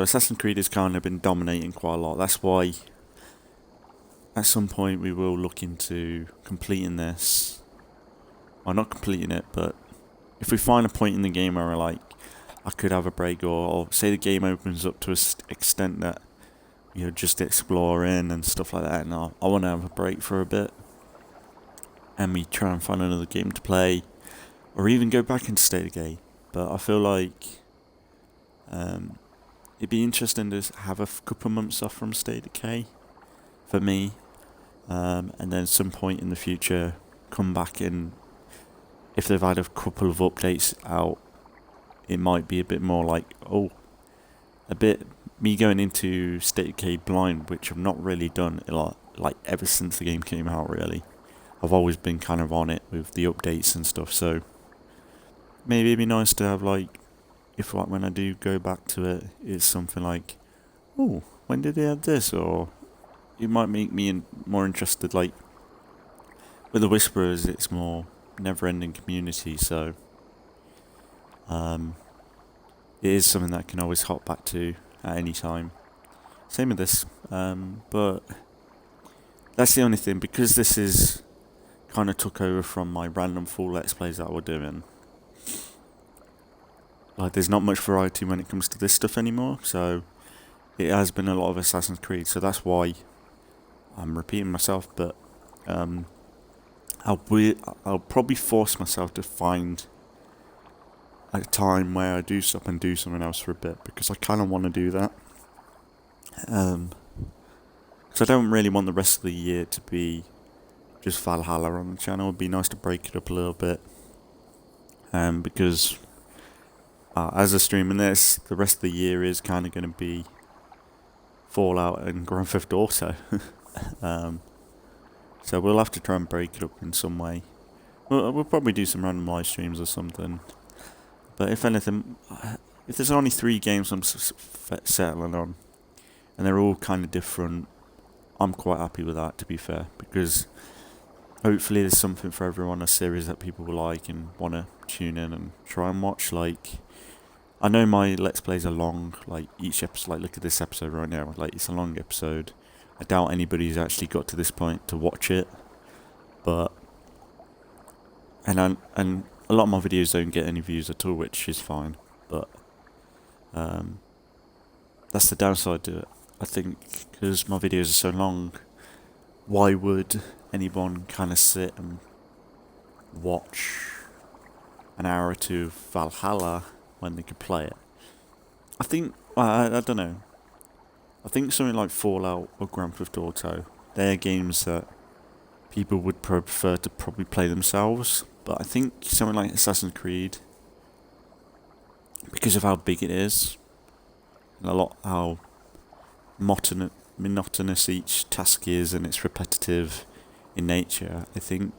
[SPEAKER 14] Assassin's Creed has kind of been dominating quite a lot. That's why at some point we will look into completing this. Well, not completing it, but if we find a point in the game where we're like, I could have a break, or say the game opens up to an extent that, you know, just exploring and stuff like that, and I want to have a break for a bit, and we try and find another game to play, or even go back into State of Decay. But I feel like it'd be interesting to have a couple months off from State of Decay for me, and then some point in the future come back in. If they've had a couple of updates out, it might be a bit more like, a bit me going into State of Decay blind, which I've not really done a lot, like ever since the game came out. Really, I've always been kind of on it with the updates and stuff. So maybe it'd be nice to have like, if like when I do go back to it, it's something like, oh, when did they have this? Or it might make me more interested. Like with the Whisperers, it's more never-ending community, so it is something that I can always hop back to at any time. Same with this, but that's the only thing, because this is kind of took over from my random full Let's Plays that we're doing. Like, there's not much variety when it comes to this stuff anymore, so it has been a lot of Assassin's Creed, so that's why I'm repeating myself, but I'll probably force myself to find a time where I do stop and do something else for a bit, because I kind of want to do that. Because I don't really want the rest of the year to be just Valhalla on the channel. It'd be nice to break it up a little bit. Because as a streamer, this, the rest of the year is kind of going to be Fallout and Grand Theft Auto. So we'll have to try and break it up in some way. We'll probably do some random live streams or something. But if anything, if there's only 3 games I'm settling on, and they're all kind of different, I'm quite happy with that, to be fair. Because hopefully there's something for everyone, a series that people will like and want to tune in and try and watch. Like, I know my Let's Plays are long, like each episode, like look at this episode right now, like it's a long episode. I doubt anybody's actually got to this point to watch it, but and a lot of my videos don't get any views at all, which is fine. But that's the downside to it. I think because my videos are so long, why would anyone kind of sit and watch an hour or two of Valhalla when they could play it? I think I don't know. I think something like Fallout or Grand Theft Auto, they're games that people would prefer to probably play themselves. But I think something like Assassin's Creed, because of how big it is, and how monotonous each task is, and it's repetitive in nature, I think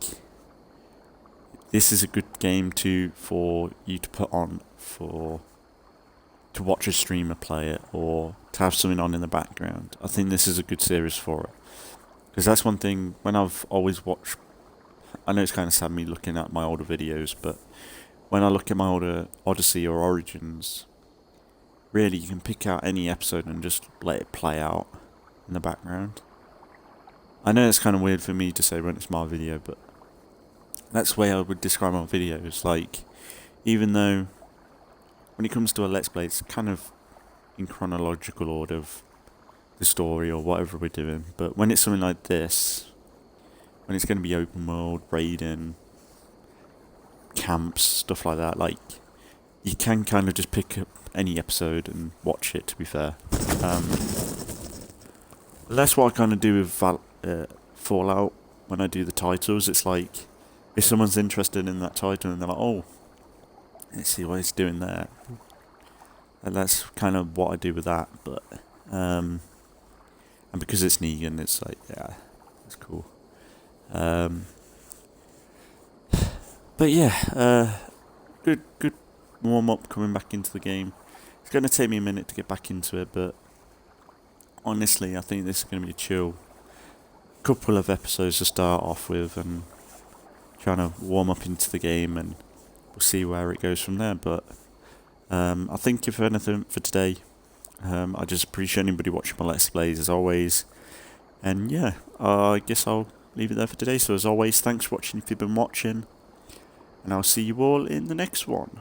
[SPEAKER 14] this is a good game for you to put on to watch a streamer play it, or to have something on in the background. I think this is a good series for it. Because that's one thing, when I've always watched, I know it's kind of sad me looking at my older videos, but when I look at my older Odyssey or Origins, really you can pick out any episode and just let it play out in the background. I know it's kind of weird for me to say when it's my video, but that's the way I would describe my videos. Like, even though when it comes to a Let's Play, it's kind of in chronological order of the story or whatever we're doing. But when it's something like this, when it's going to be open world, raiding, camps, stuff like that, like, you can kind of just pick up any episode and watch it, to be fair. That's what I kind of do with Fallout when I do the titles. It's like, if someone's interested in that title and they're like, oh, let's see what it's doing there. And that's kind of what I do with that. But and because it's Negan, it's like, yeah, it's cool. But yeah, good warm up coming back into the game. It's going to take me a minute to get back into it, but honestly, I think this is going to be a chill couple of episodes to start off with, and trying to warm up into the game, and we'll see where it goes from there. But I think if anything for today, I just appreciate anybody watching my Let's Plays as always. And yeah, I guess I'll leave it there for today. So as always, thanks for watching if you've been watching, and I'll see you all in the next one.